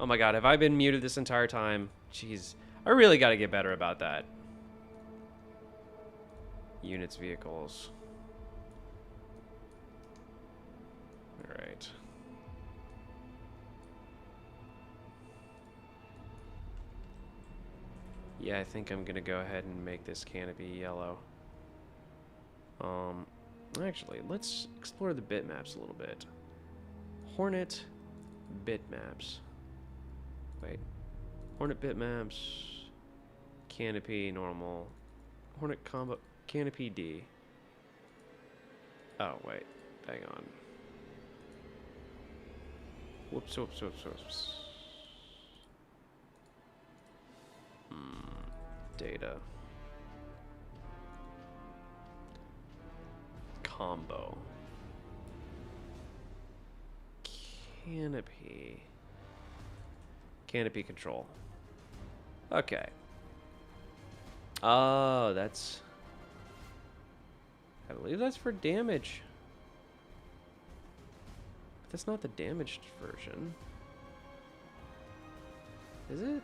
Oh my god, have I been muted this entire time? Jeez. I really got to get better about that. Units, vehicles. Alright. Yeah, I think I'm gonna go ahead and make this canopy yellow. Actually, let's explore the bitmaps a little bit. Hornet bitmaps. Wait. Hornet bitmaps. Canopy normal. Hornet combo. Canopy D. Oh, wait. Hang on. Whoops, whoops, whoops, whoops. Data. Combo. Canopy. Canopy control. Okay. Oh, that's... I believe that's for damage. But that's not the damaged version. Is it?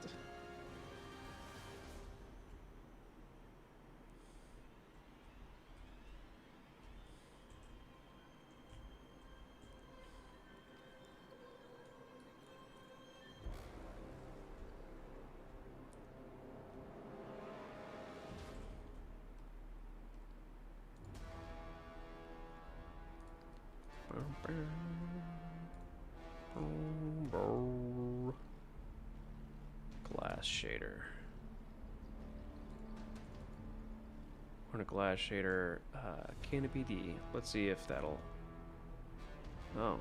Glass shader. On a glass shader, Canopy D. Let's see if that'll... Oh.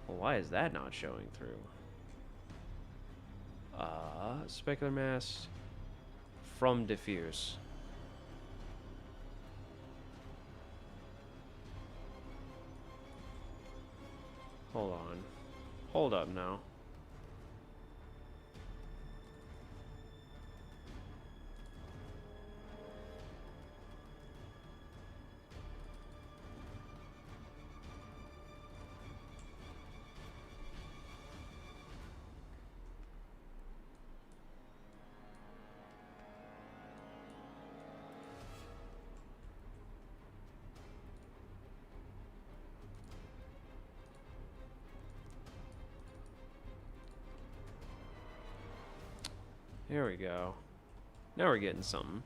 Well, why is that not showing through? Specular mass from diffuse. Hold on. Hold up now. There we go. Now we're getting something.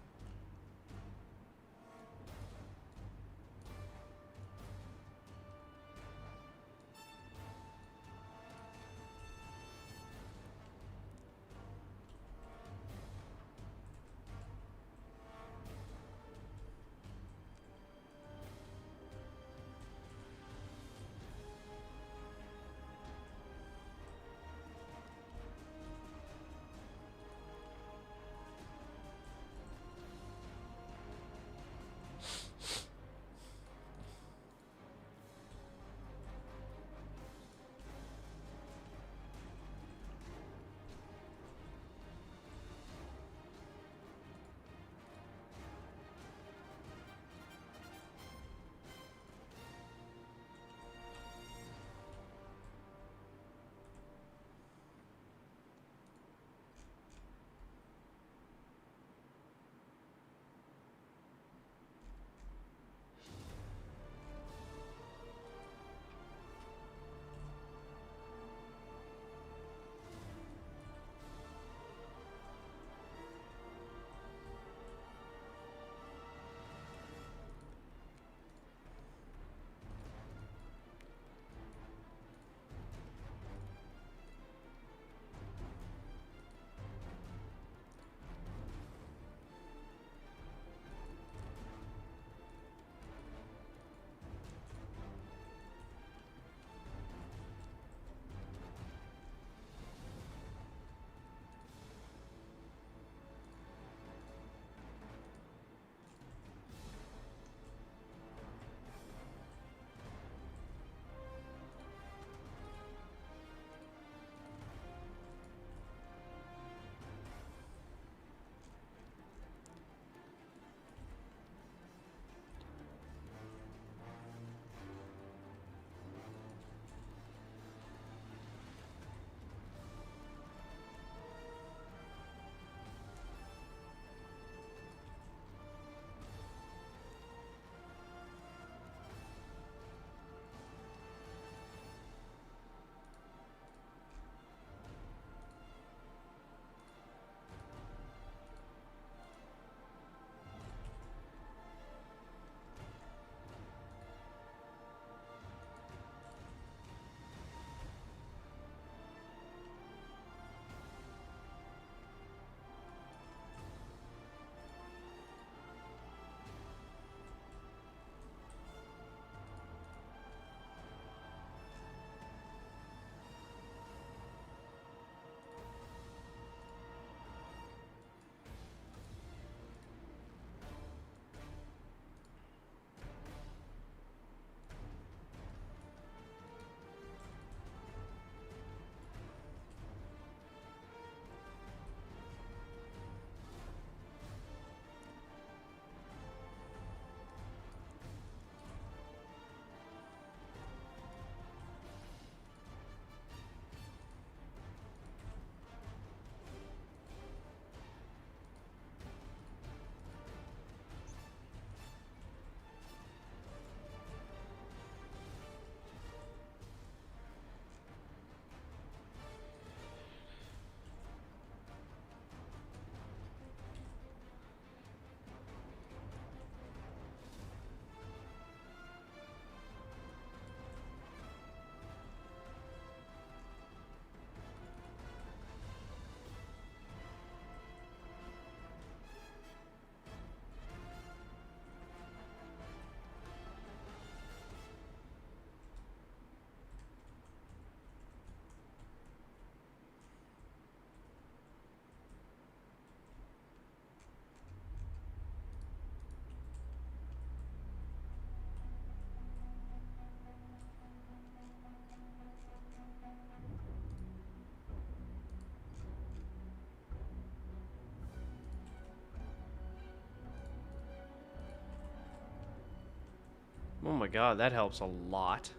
Oh my god, that helps a lot.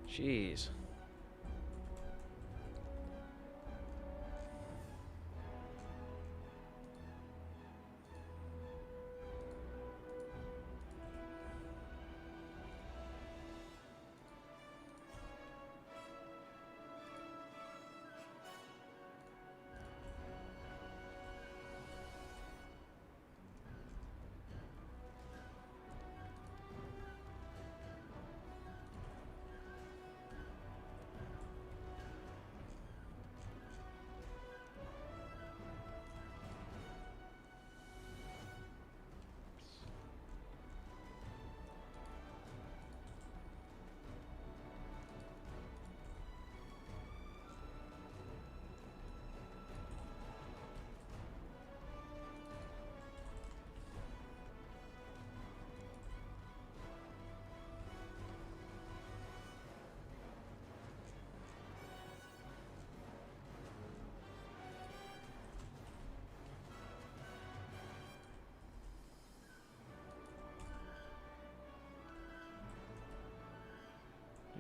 Jeez.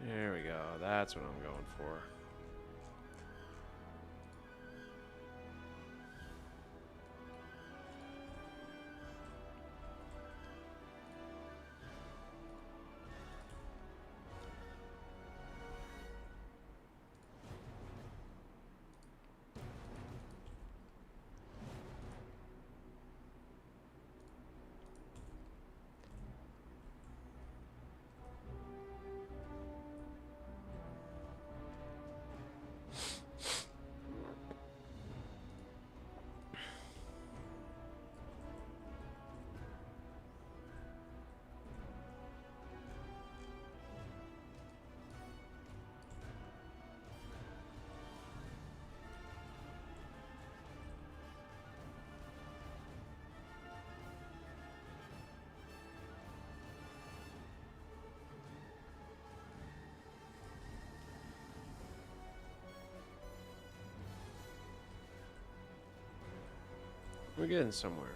There we go. That's what I'm going for. We're getting somewhere.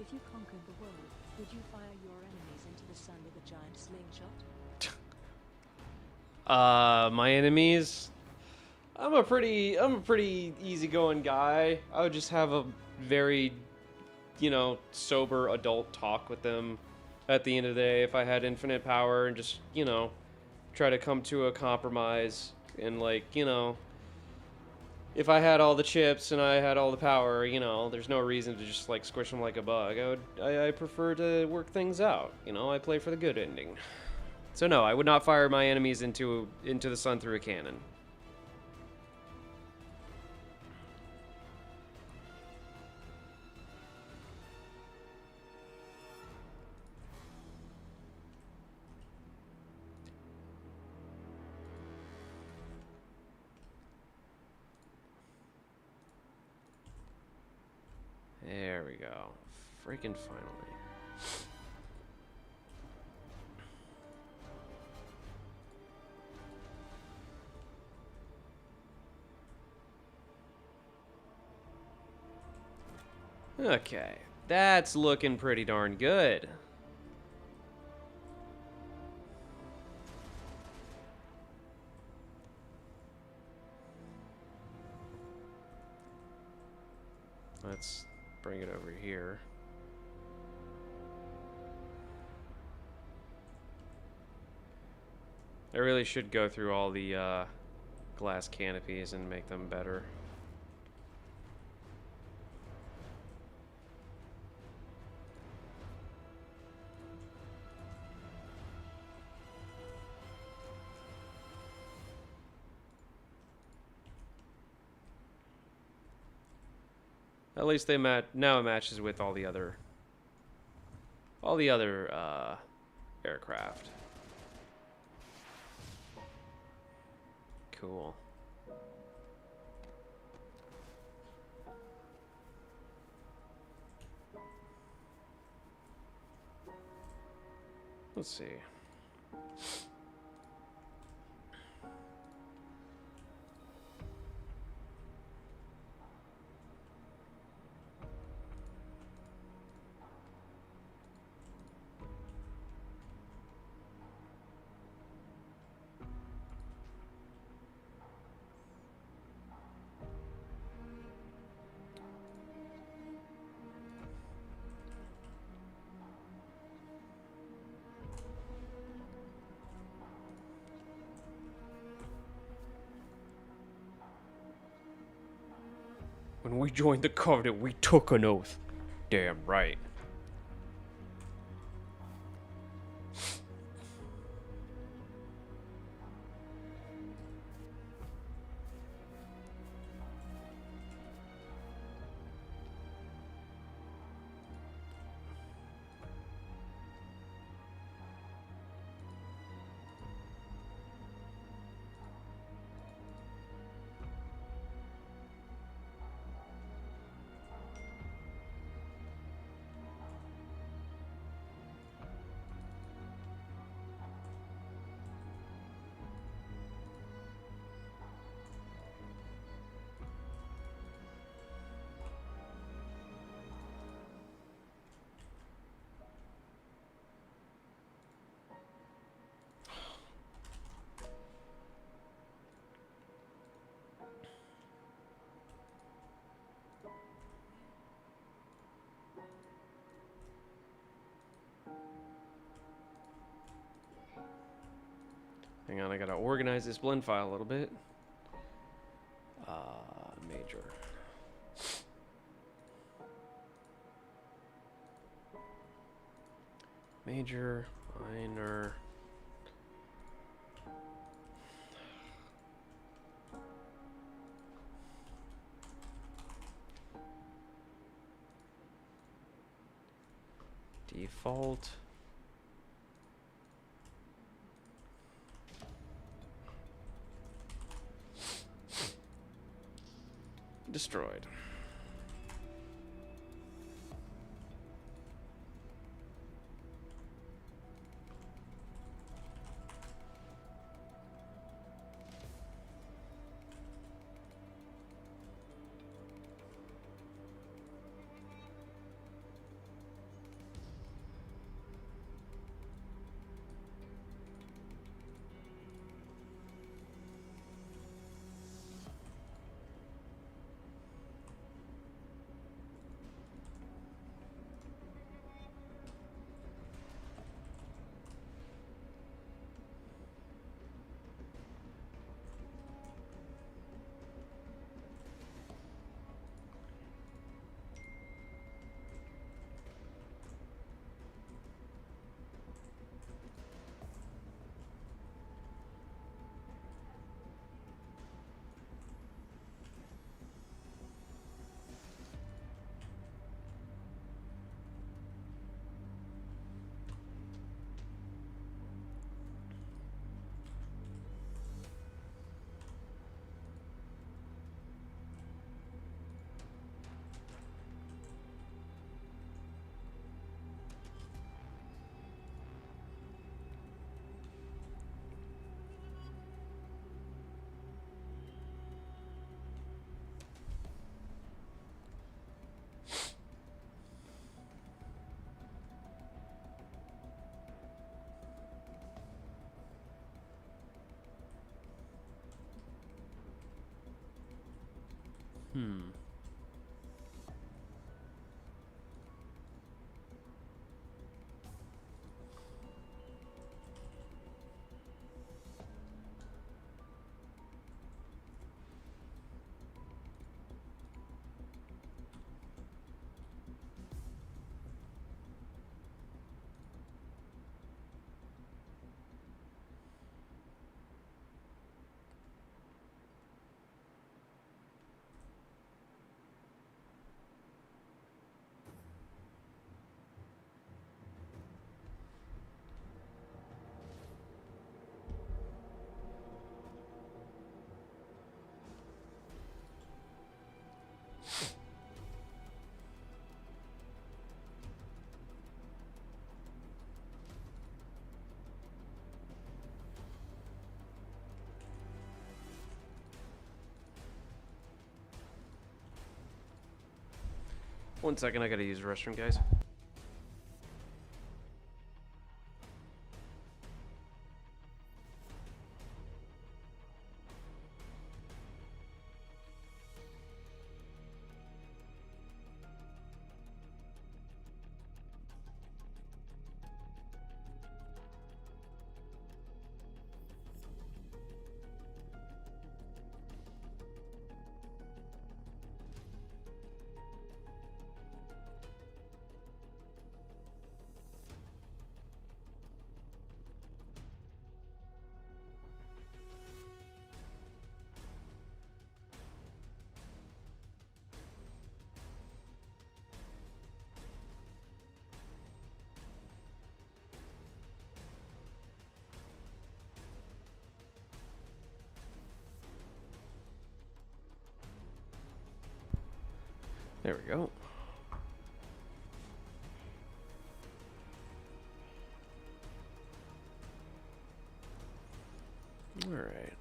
If you conquered the world, would you fire your enemies into the sun with a giant slingshot? My enemies. I'm a pretty easygoing guy. I would just have a very, sober adult talk with them at the end of the day if I had infinite power and just, try to come to a compromise and if I had all the chips and I had all the power, there's no reason to just squish them like a bug. I prefer to work things out. I play for the good ending. So no, I would not fire my enemies into the sun through a cannon. Freaking finally. Okay, that's looking pretty darn good. Let's bring it over here. I really should go through all the glass canopies and make them better. At least they now it matches with all the other aircraft. Cool. Let's see. When we joined the Covenant, we took an oath. Damn right. Hang on, I gotta organize this blend file a little bit. Major. Major, minor. Default. Destroyed. 1 second, I gotta use the restroom, guys. There we go. All right.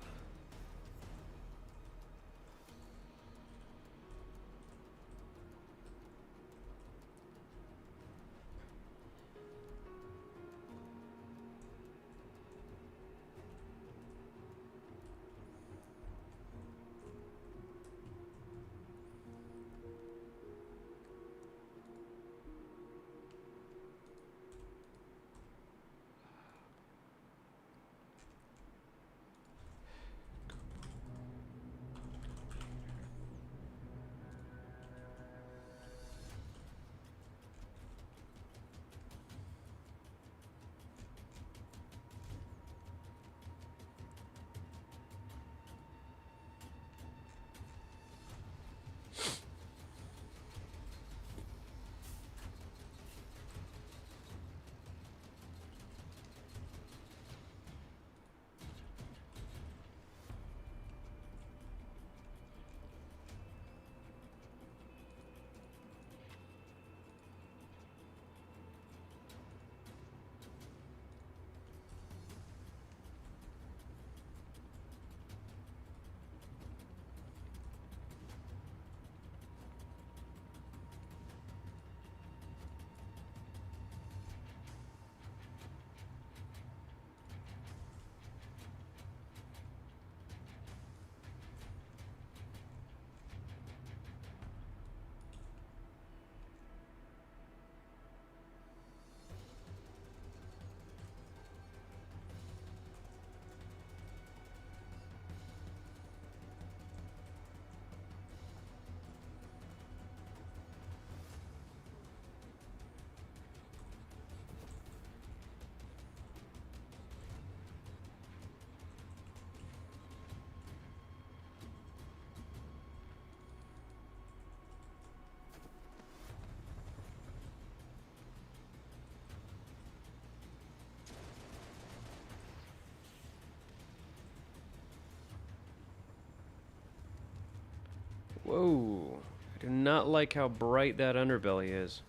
Whoa. I do not like how bright that underbelly is.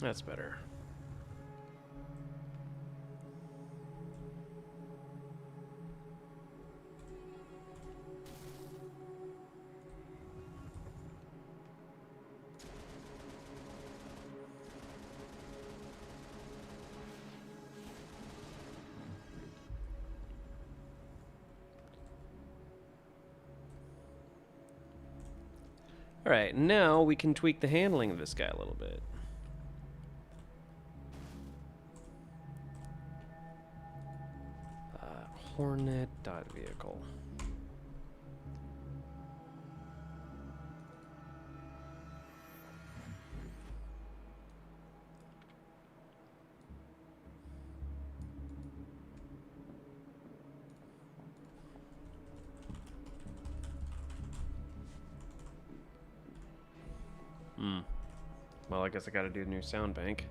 That's better. All right, now we can tweak the handling of this guy a little bit. Hornet.vehicle. Hmm. Well, I guess I gotta do a new sound bank.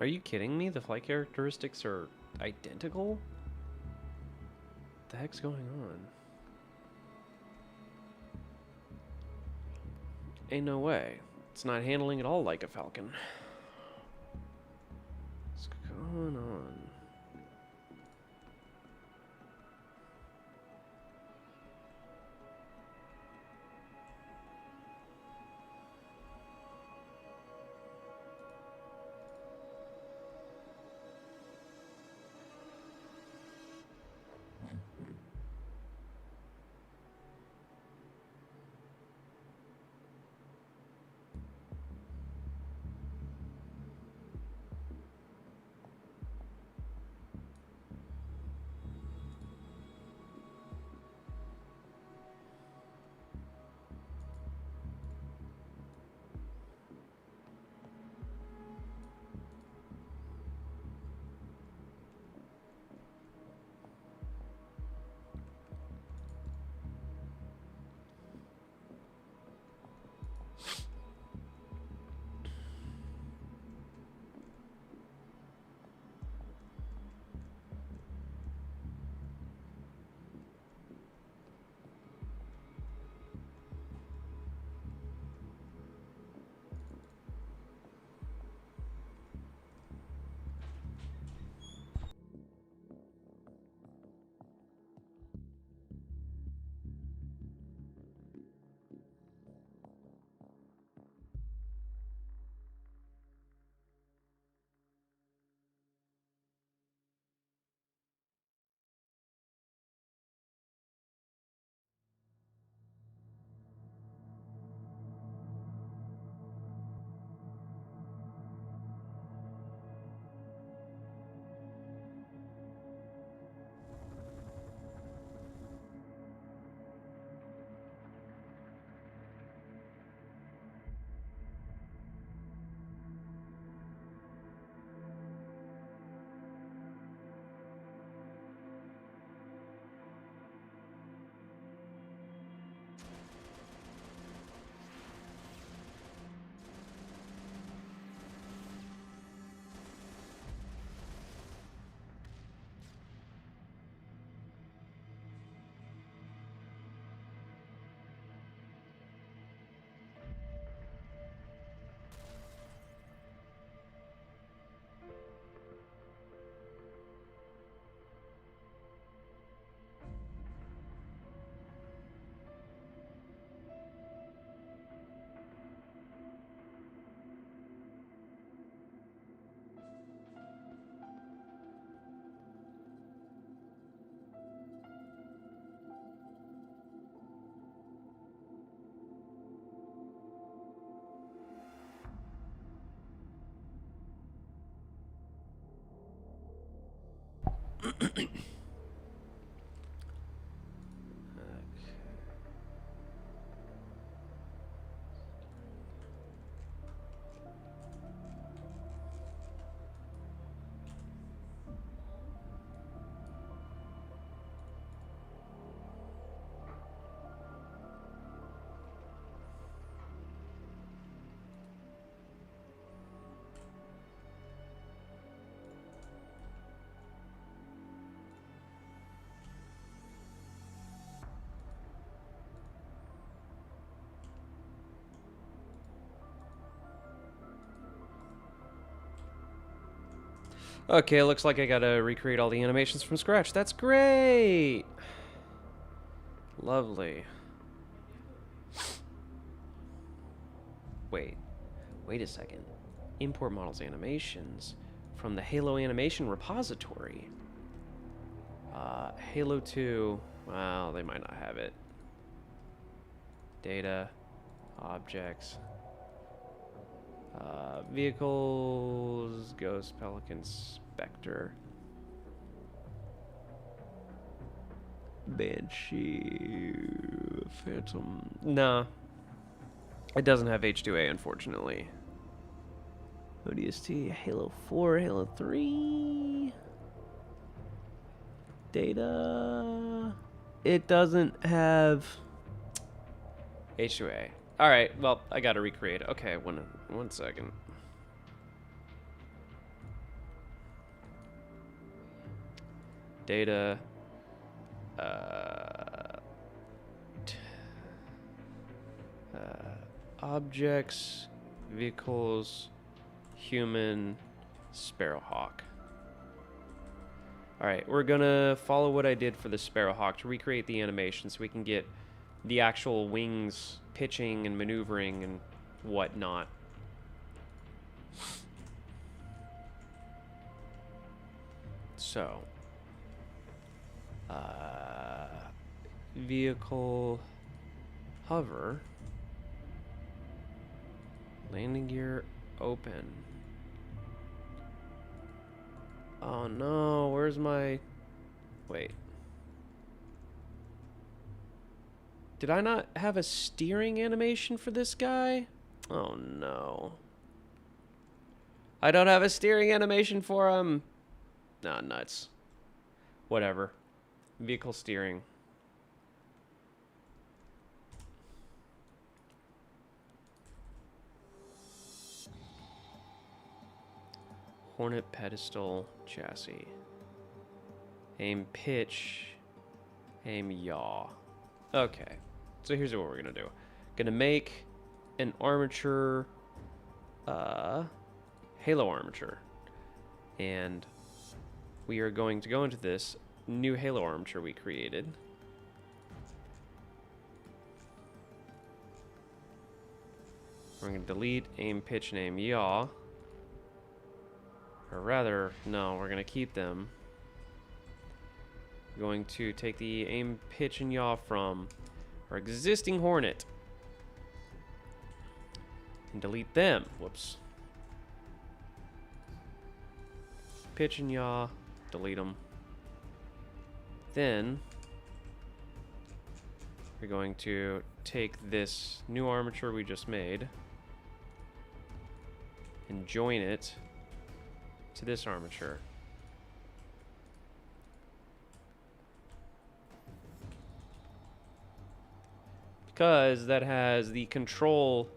Are you kidding me? The flight characteristics are identical? What the heck's going on? Ain't no way. It's not handling at all like a Falcon. What's going on? Okay, looks like I gotta recreate all the animations from scratch. That's great! Lovely. Wait a second. Import models animations from the Halo animation repository. Halo 2, well, they might not have it. Data, objects, vehicles, Ghost, Pelican, Spectre, Banshee, Phantom. Nah, it doesn't have H2A, unfortunately. ODST, Halo 4, Halo 3. Data. It doesn't have H2A. Alright, well, I gotta recreate it. Okay, one second. Data. Objects, vehicles, human, Sparrowhawk. Alright, we're gonna follow what I did for the Sparrowhawk to recreate the animation so we can get the actual wings pitching and maneuvering and whatnot. So, vehicle, hover, landing gear, open. Oh no, where's my... Wait. Did I not have a steering animation for this guy? Oh no. I don't have a steering animation for him. Nah, nuts. Whatever. Vehicle steering. Hornet pedestal chassis. Aim pitch. Aim yaw. Okay. So here's what we're gonna do. Gonna make an armature, Halo armature. And we are going to go into this new Halo armature we created. We're gonna delete aim pitch and aim yaw. Or rather, no, we're gonna keep them. We're going to take the aim, pitch, and yaw from our existing Hornet and delete them. Whoops. Pitch and yaw, delete them. Then we're going to take this new armature we just made and join it to this armature. Because that has the control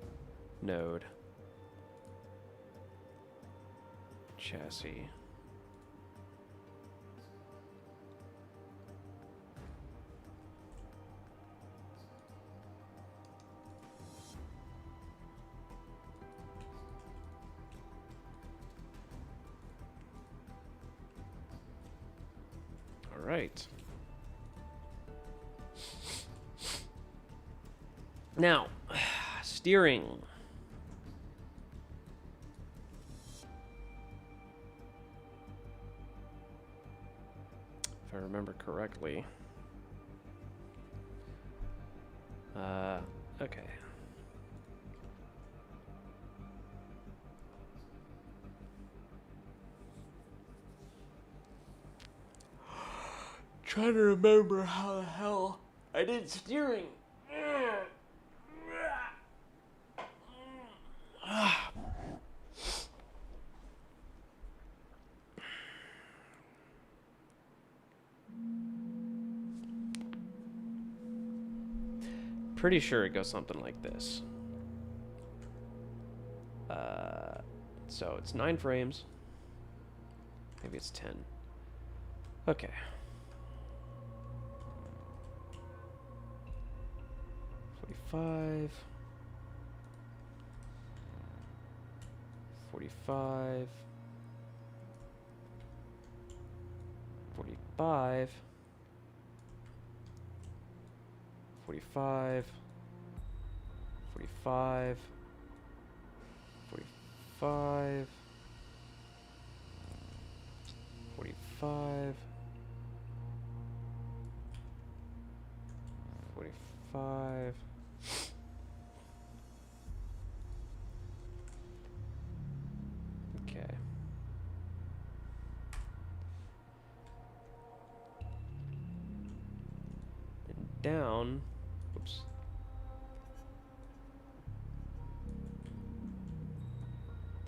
node. Chassis. All right. Now, steering. If I remember correctly. Okay. Trying to remember how the hell I did steering. Pretty sure it goes something like this. So it's 9 frames. Maybe it's 10. Okay. 45. 45. 45. 45. 45. 45. 45. 45. Okay. Then down. Oops.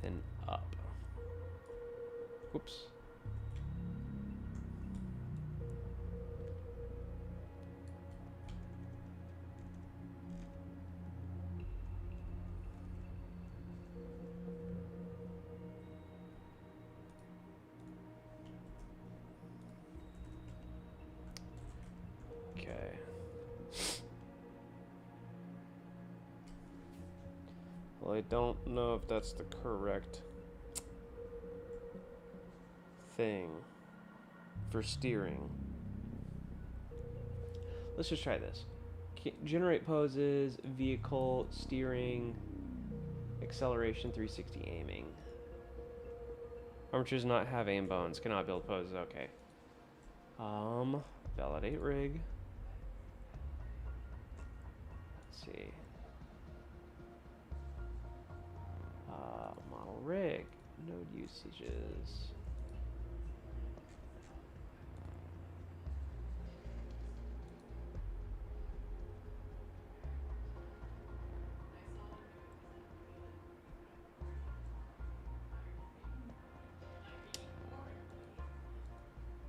Then up. Whoops. Okay. Well, I don't know if that's the correct thing for steering. Let's just try this. Generate poses, vehicle, steering, acceleration, 360 aiming. Armature does not have aim bones. Cannot build poses. Okay. Validate rig. Let's see. Model rig. Node usages.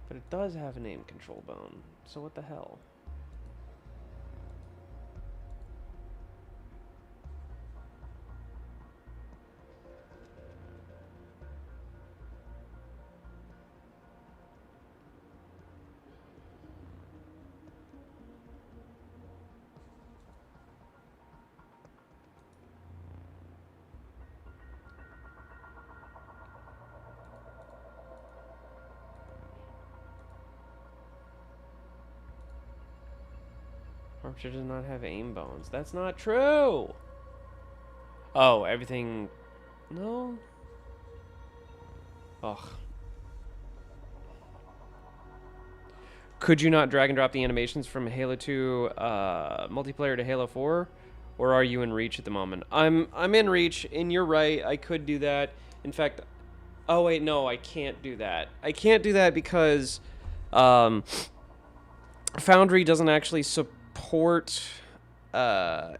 But it does have an aim control bone. So what the hell? Archer does not have aim bones. That's not true! Oh, everything... No? Ugh. Could you not drag and drop the animations from Halo 2 multiplayer to Halo 4? Or are you in Reach at the moment? I'm in Reach, and you're right, I could do that. In fact... Oh, wait, no, I can't do that. I can't do that because... Foundry doesn't actually support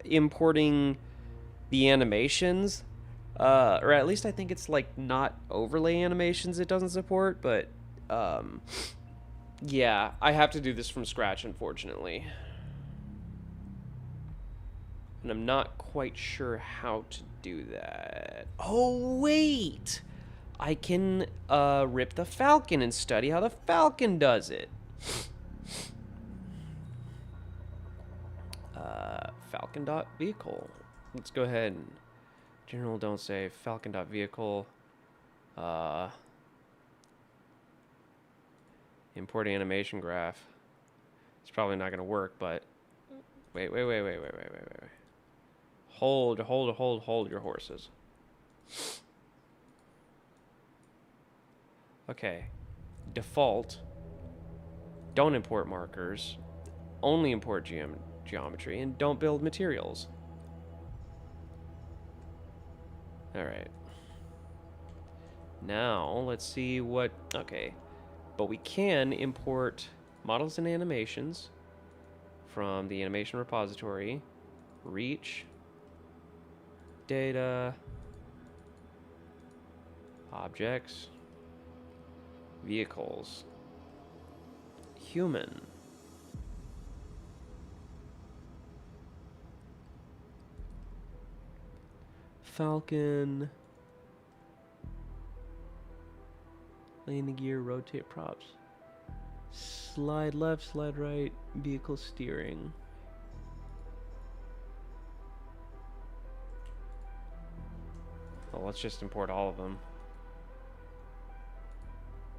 importing the animations, or at least I think it's like not overlay animations it doesn't support, but yeah, I have to do this from scratch, unfortunately, and I'm not quite sure how to do that. Oh wait, I can rip the Falcon and study how the Falcon does it. Falcon.vehicle. Let's go ahead and general don't save. Falcon.vehicle. Import animation graph. It's probably not going to work, but wait. Hold your horses. Okay. Default. Don't import markers. Only import geometry, and don't build materials. Alright. Now, let's see what... Okay. But we can import models and animations from the animation repository. Reach. Data. Objects. Vehicles. Human. Falcon. Landing gear, rotate props. Slide left, slide right, vehicle steering. Well, let's just import all of them.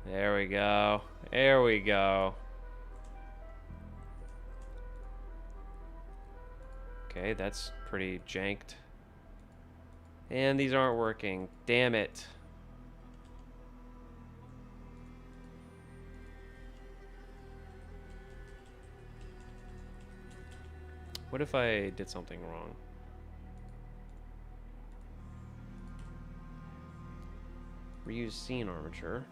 There we go. There we go. Okay, that's pretty janked. And these aren't working. Damn it. What if I did something wrong? Reuse scene armature.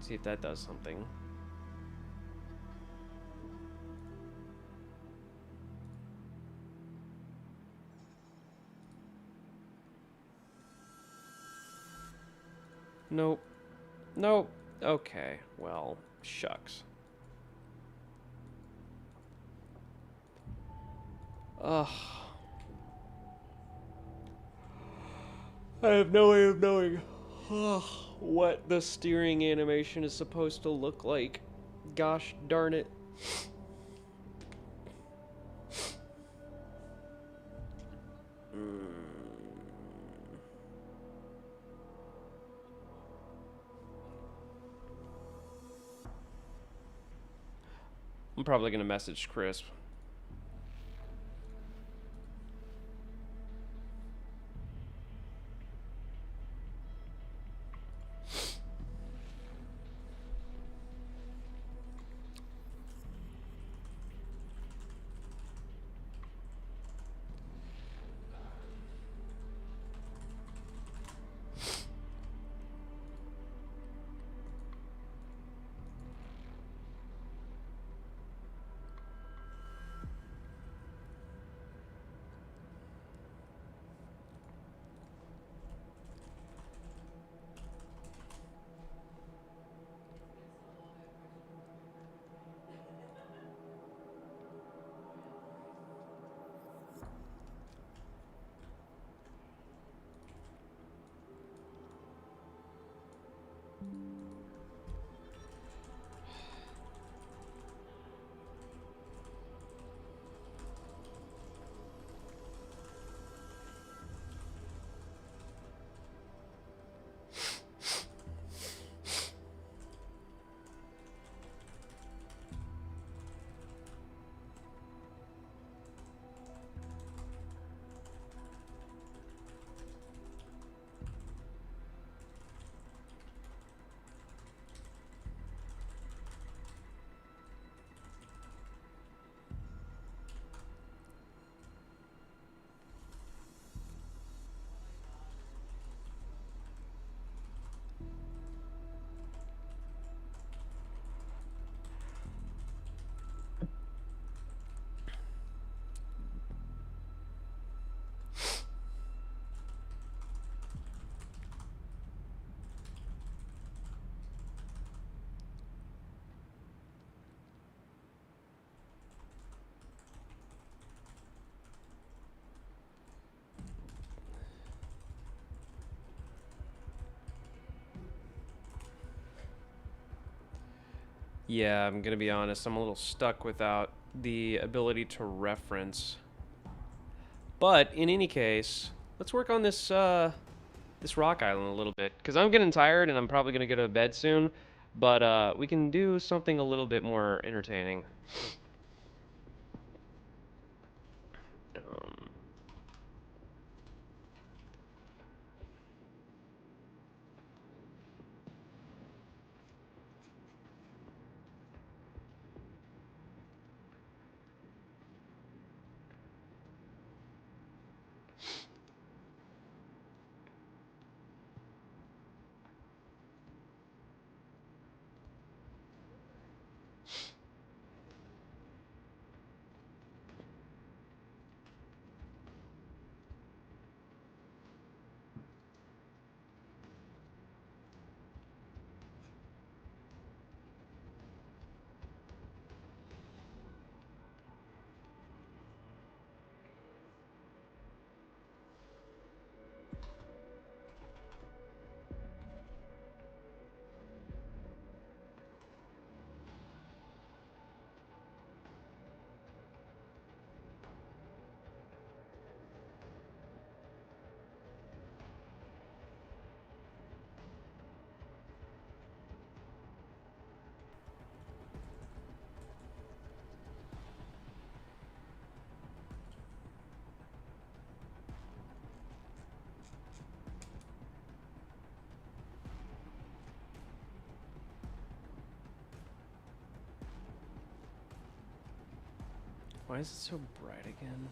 See if that does something. Nope. Nope. Okay, well, shucks. Ugh. I have no way of knowing what the steering animation is supposed to look like. Gosh darn it. I'm probably gonna message Chris. Yeah, I'm gonna be honest, I'm a little stuck without the ability to reference. But in any case, let's work on this rock island a little bit, because I'm getting tired and I'm probably gonna go to bed soon. But we can do something a little bit more entertaining. Um, Why is it so bright again?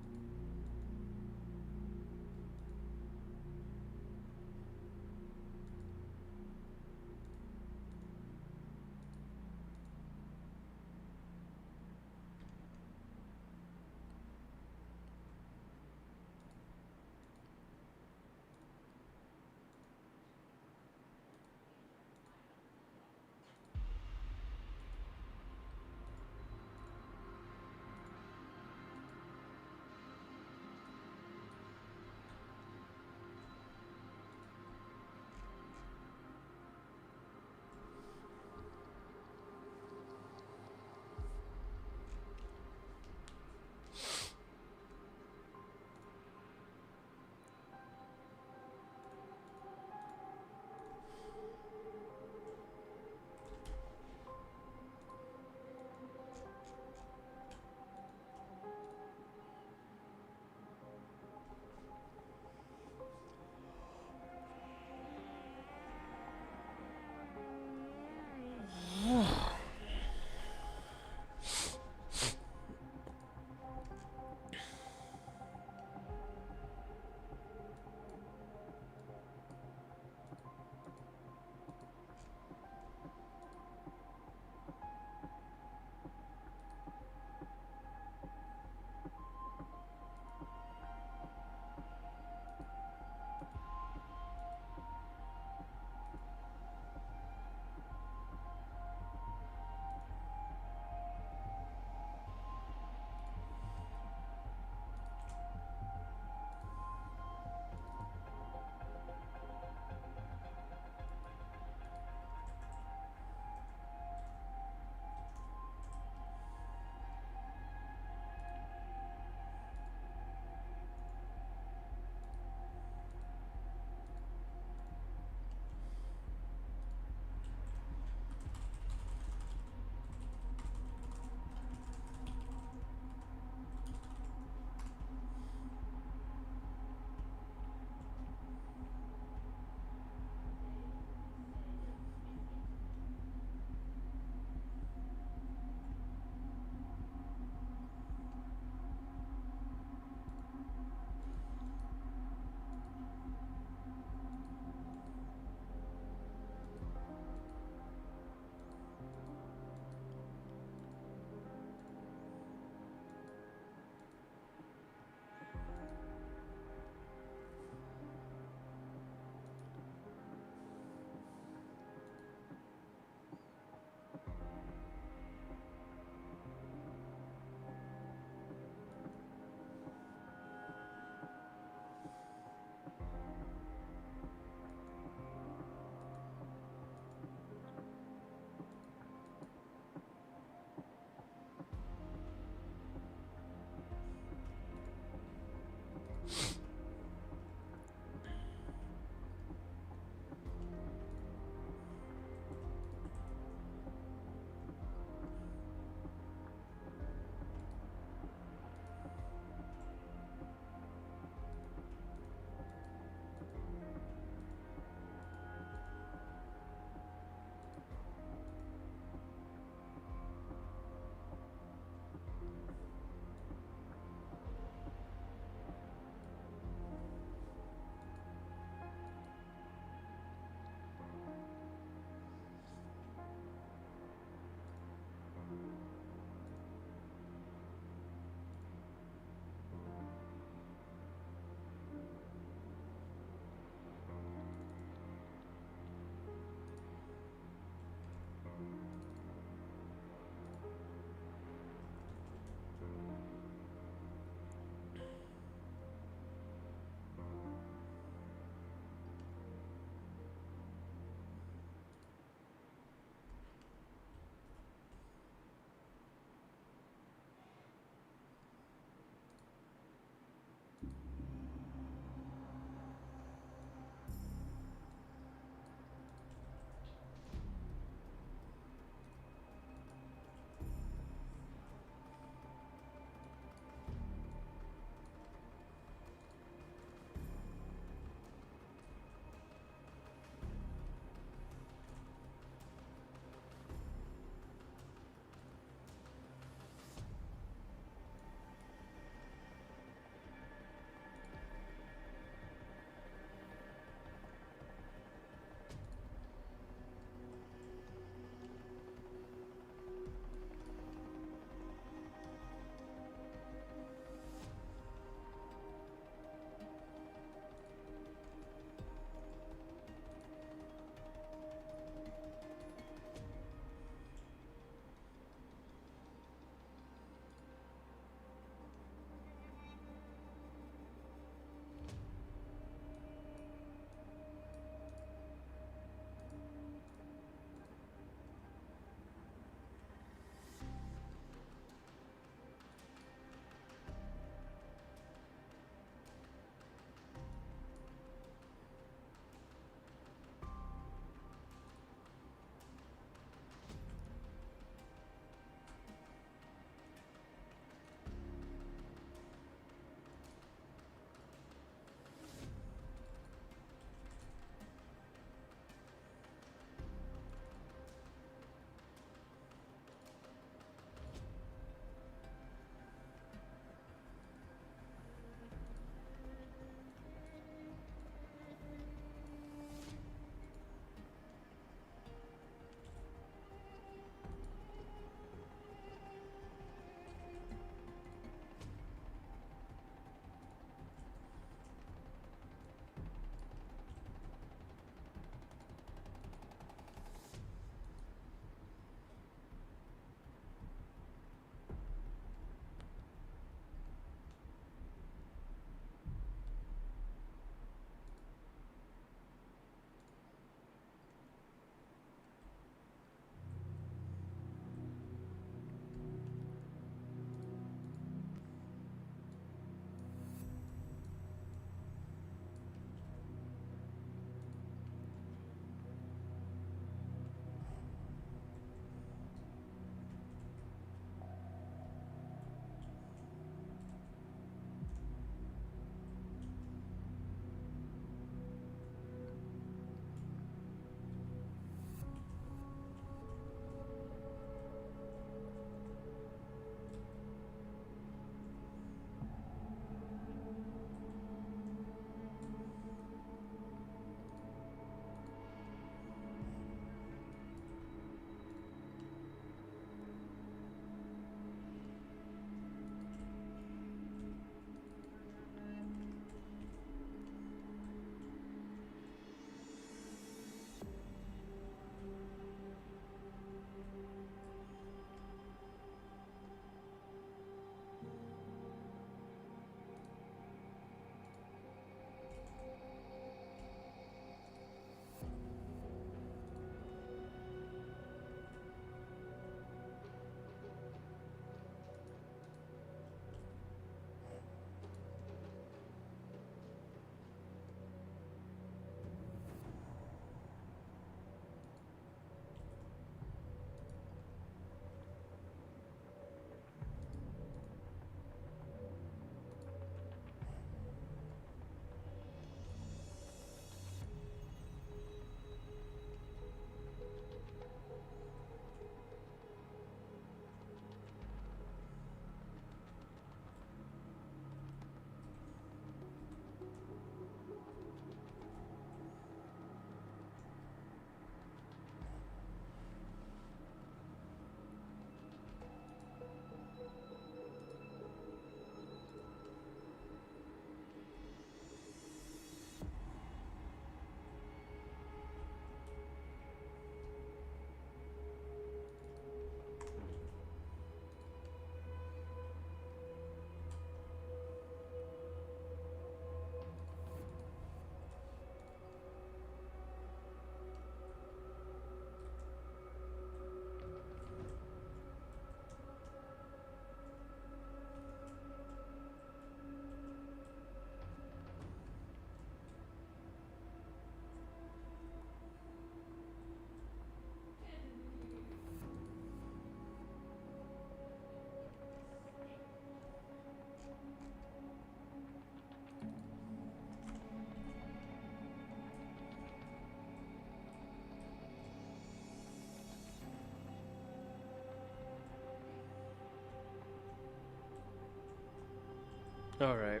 All right.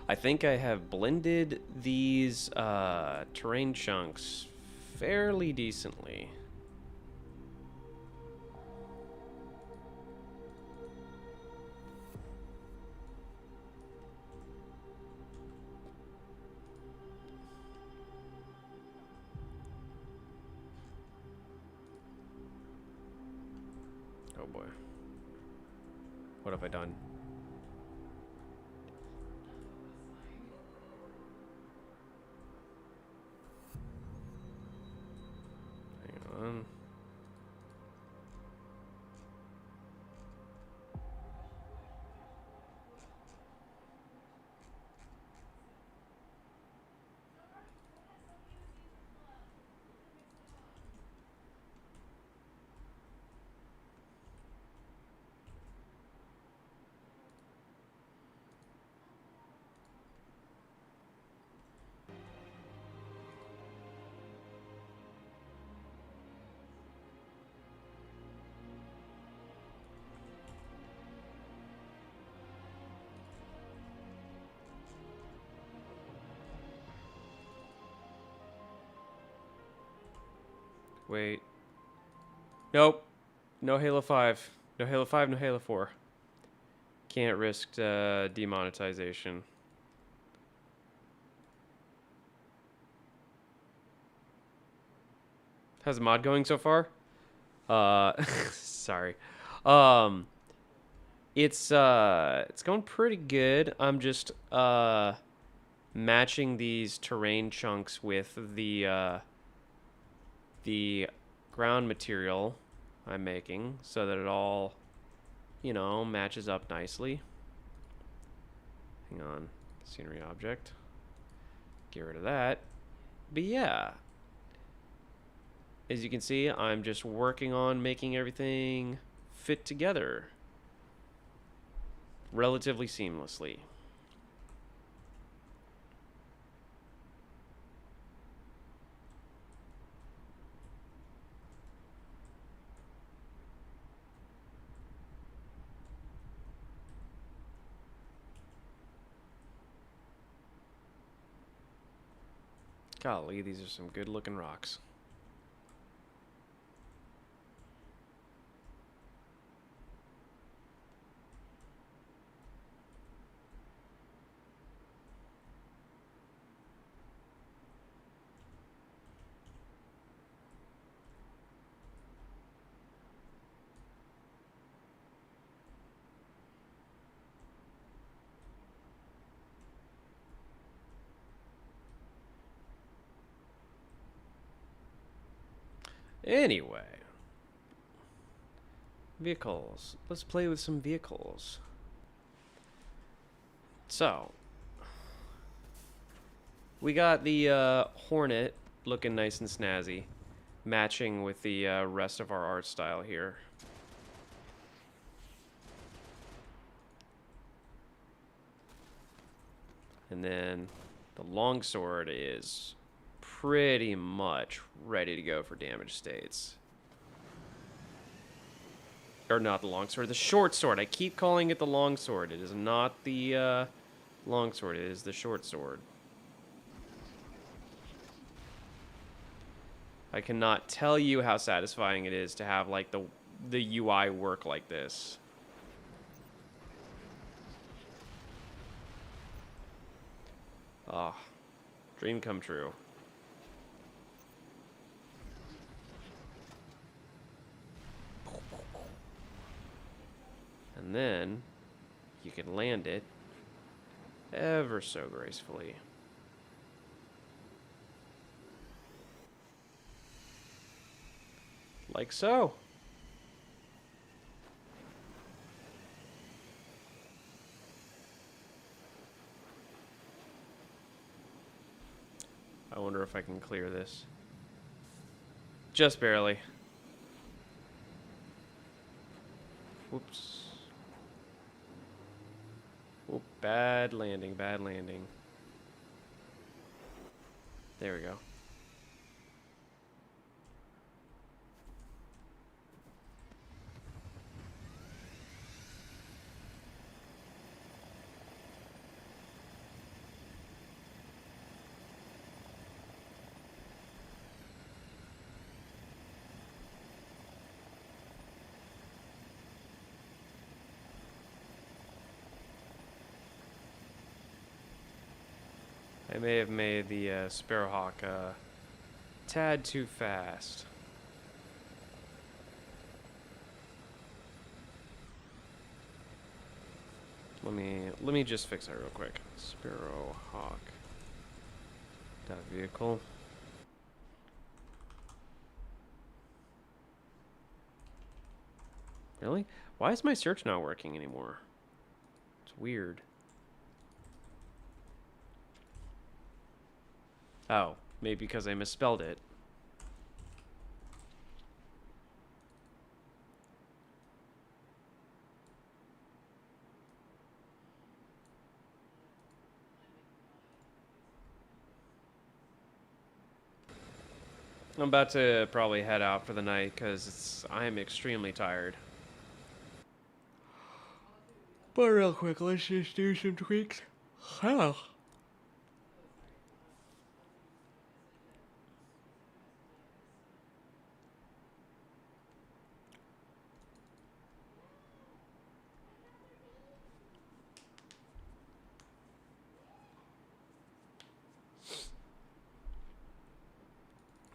I think I have blended these terrain chunks fairly decently. Oh boy. What have I done? Hang on. Wait. Nope. No Halo 5. No Halo 5, no Halo 4. Can't risk demonetization. How's the mod going so far? Sorry. Um, it's going pretty good. I'm just matching these terrain chunks with the ground material I'm making so that it all, you know, matches up nicely. Hang on. Scenery object. Get rid of that. But yeah. As you can see, I'm just working on making everything fit together relatively seamlessly. Golly, these are some good looking rocks. Anyway, vehicles. Let's play with some vehicles. So, we got the Hornet looking nice and snazzy, matching with the rest of our art style here. And then the longsword is pretty much ready to go for damage states. Or not the longsword, the short sword. I keep calling it the longsword. It is not the longsword, it is the short sword. I cannot tell you how satisfying it is to have like the UI work like this. Ah, dream come true. And then you can land it ever so gracefully. Like so. I wonder if I can clear this. Just barely. Whoops. Whoop, bad landing, bad landing. There we go. I may have made the Sparrowhawk tad too fast. Let me just fix that real quick. Sparrowhawk dot vehicle. Really? Why is my search not working anymore? It's weird. Oh, maybe because I misspelled it. I'm about to probably head out for the night because I am extremely tired. But real quick, let's just do some tweaks. Hello.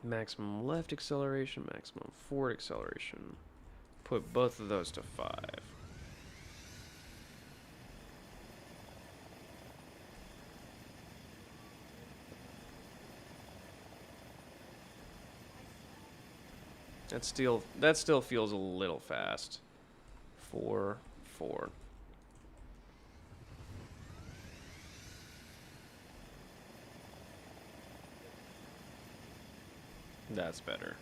Maximum left acceleration, maximum forward acceleration. Put both of those to 5. That still feels a little fast. 4, 4. That's better.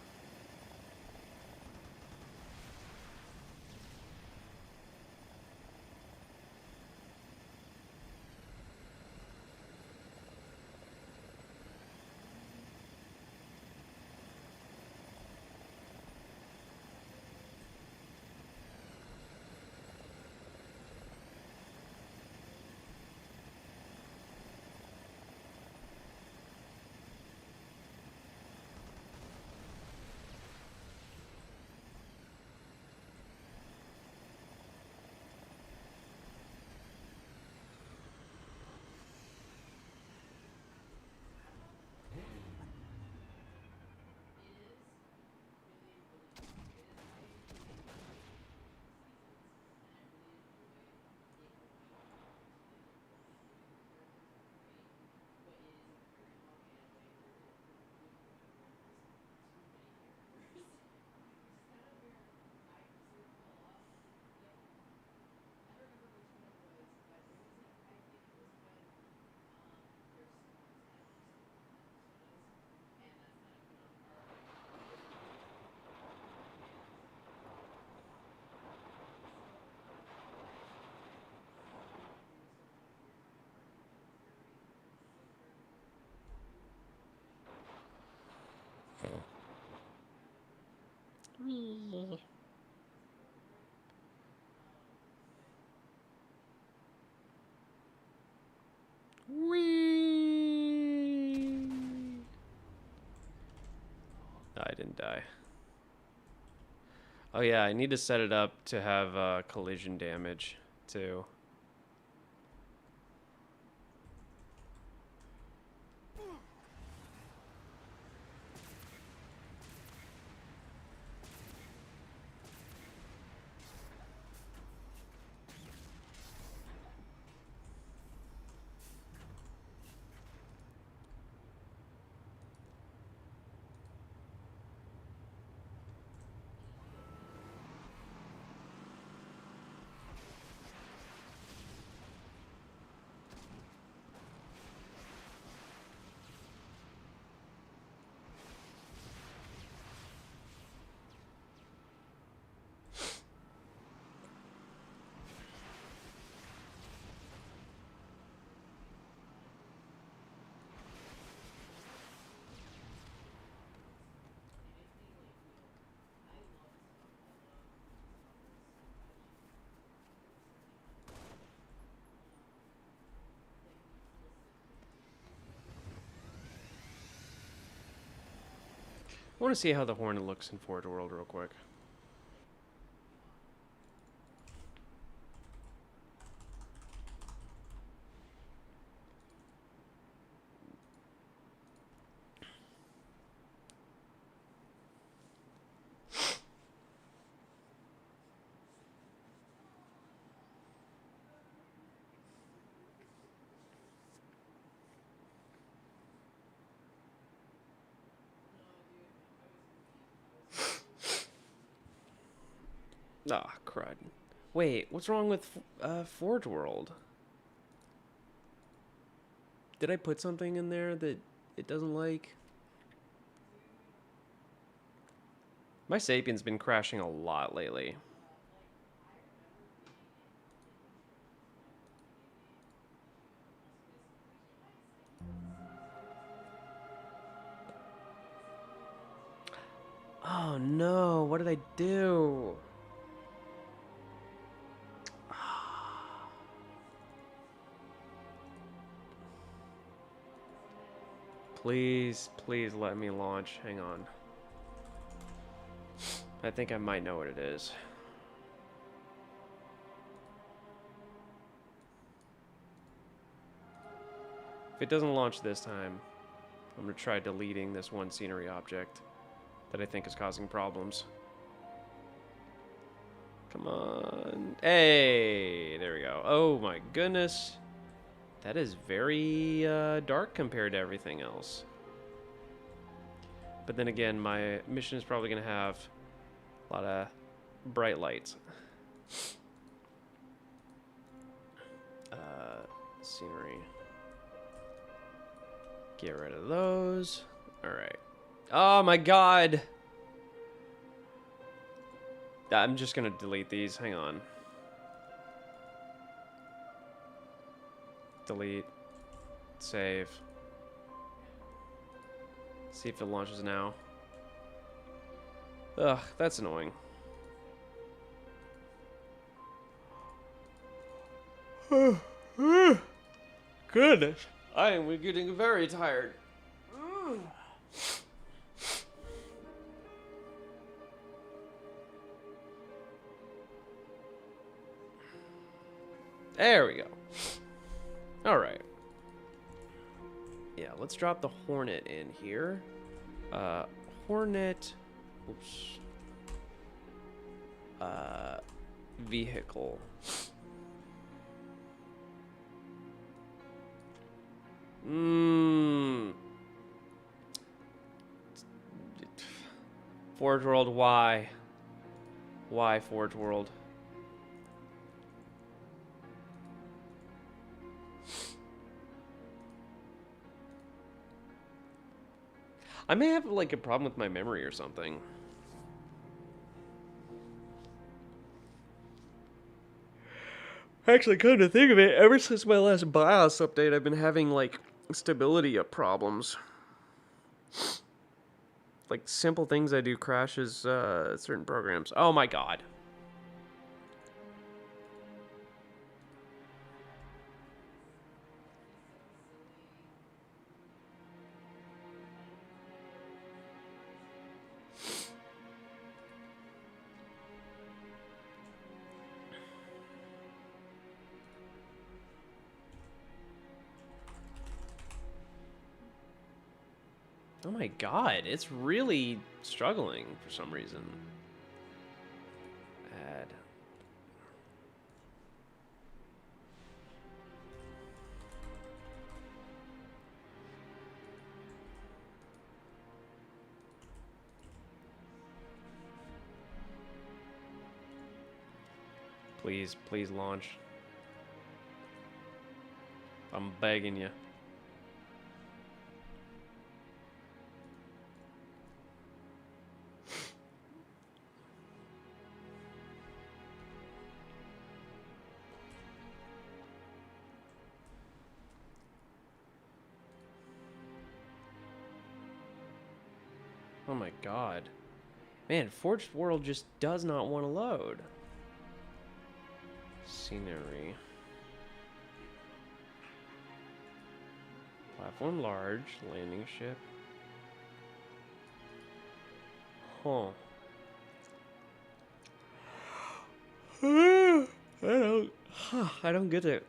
Whee! I didn't die. Oh yeah, I need to set it up to have collision damage too. I want to see how the Hornet looks in Forge World real quick. Ah, crud. Wait, what's wrong with Forge World? Did I put something in there that it doesn't like? My Sapien's been crashing a lot lately. Oh no, what did I do? Please, please let me launch. Hang on. I think I might know what it is. If it doesn't launch this time, I'm going to try deleting this one scenery object that I think is causing problems. Come on. Hey, there we go. Oh my goodness. That is very dark compared to everything else. But then again, my mission is probably going to have a lot of bright lights. Scenery. Get rid of those. Alright. Oh my god! I'm just going to delete these. Hang on. Delete. Save. See if it launches now. Ugh, that's annoying. Goodness. I am getting very tired. There we go. Alright. Yeah, let's drop the Hornet in here. Hornet. Oops. Vehicle. Forge World, why? Why Forge World? I may have like a problem with my memory or something. Actually, come to think of it, ever since my last BIOS update, I've been having like stability problems. Like simple things I do crashes certain programs. Oh my god. Oh my god, it's really struggling for some reason. Add. Please, please launch. I'm begging you. Oh my god. Man, Forged World just does not want to load. Scenery. Platform large, landing ship. Huh. I don't get it.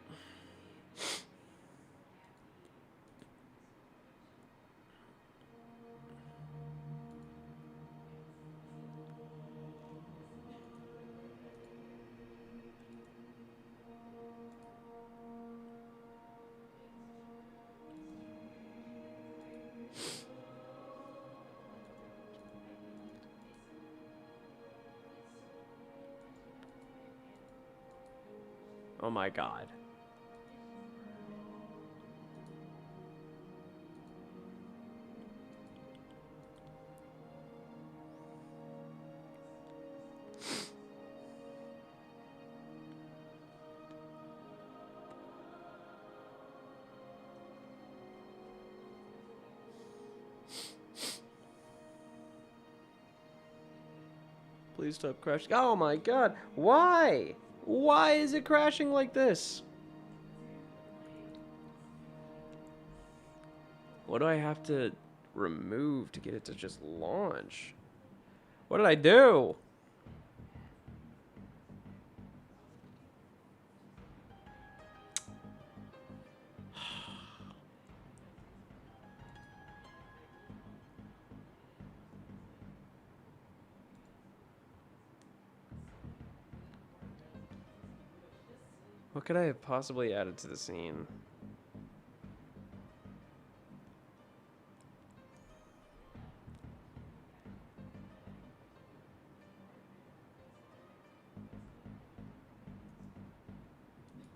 Oh my god. Please stop crashing. Oh my god. Why? Why is it crashing like this? What do I have to remove to get it to just launch? What did I do? What could I have possibly added to the scene?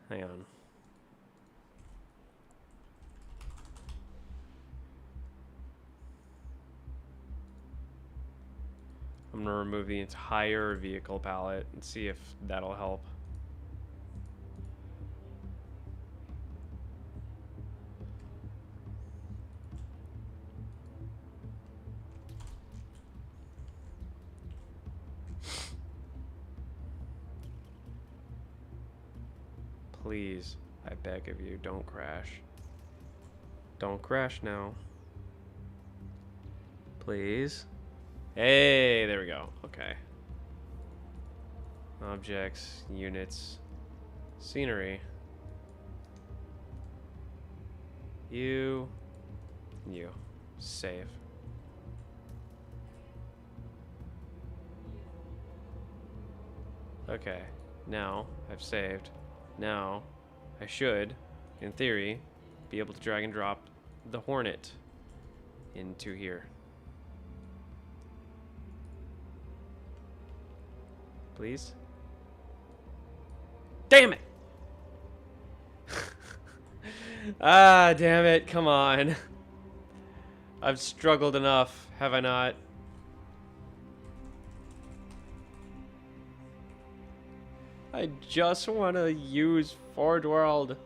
Hang on. I'm gonna remove the entire vehicle palette and see if that'll help. Please, I beg of you, don't crash. Don't crash now. Please. Hey, there we go. Okay. Objects, units, scenery. You. Save. Okay. Now, I've saved. Now, I should, in theory, be able to drag and drop the Hornet into here. Please? Damn it! Ah, damn it, come on. I've struggled enough, have I not? I just want to use Forge World.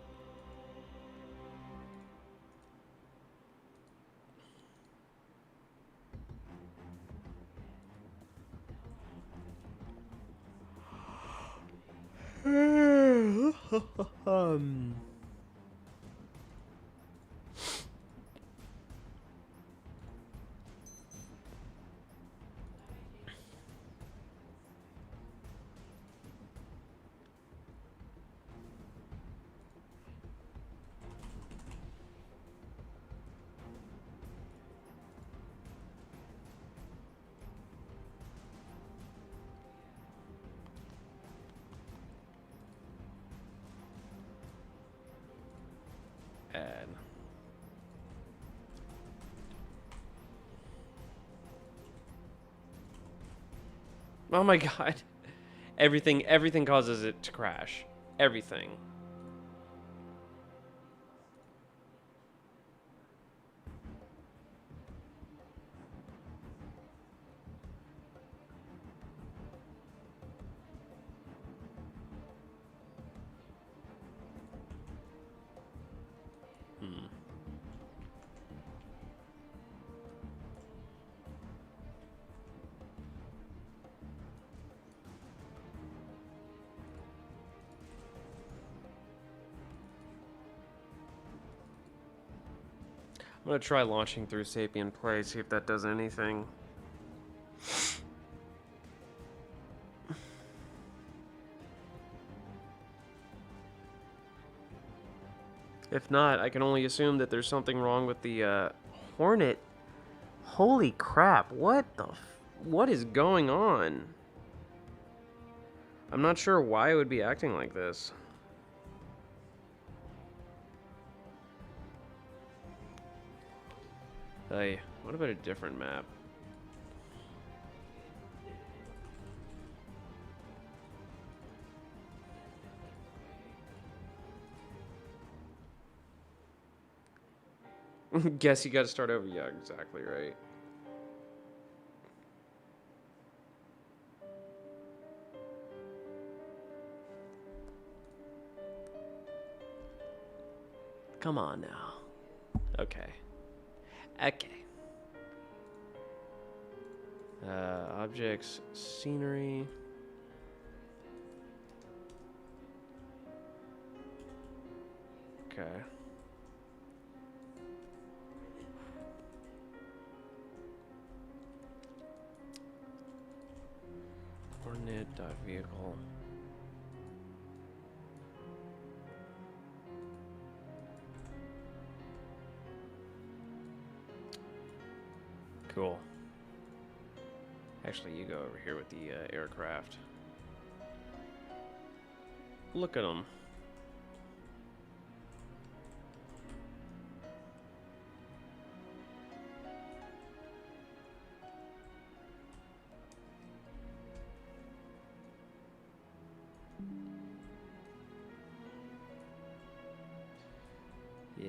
Add. Oh my god. Everything causes it to crash. Everything. I'm gonna try launching through Sapient Play, see if that does anything. If not, I can only assume that there's something wrong with the Hornet. Holy crap, what is going on? I'm not sure why it would be acting like this. Hey, what about a different map? Guess you got to start over. Yeah, exactly right. Come on now. Okay. Okay. Objects, scenery. Okay. Hornet vehicle. Cool. Actually, you go over here with the aircraft. Look at them. Yeah.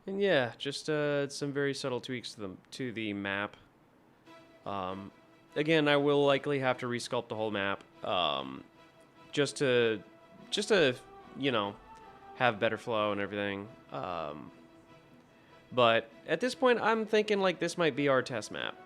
And yeah, just some very subtle tweaks to the map. Again, I will likely have to resculpt the whole map, just to you know, have better flow and everything. But at this point, I'm thinking like this might be our test map.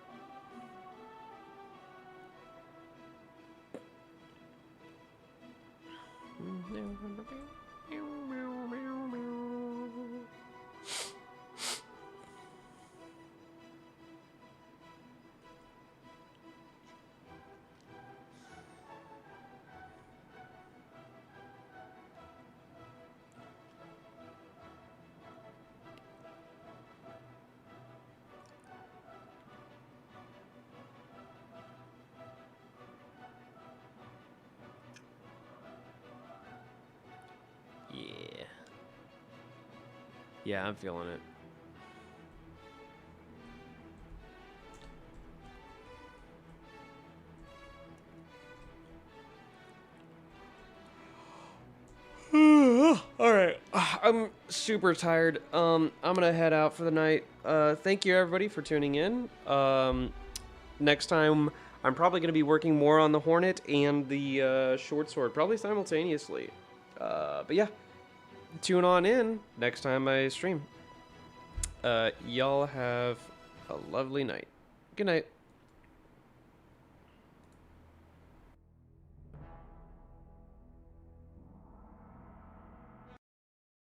Yeah. Yeah, I'm feeling it. All right, I'm super tired. I'm gonna head out for the night. Thank you everybody for tuning in. Next time, I'm probably gonna be working more on the Hornet and the short sword, probably simultaneously. But yeah, tune on in next time I stream. Y'all have a lovely night. Good night.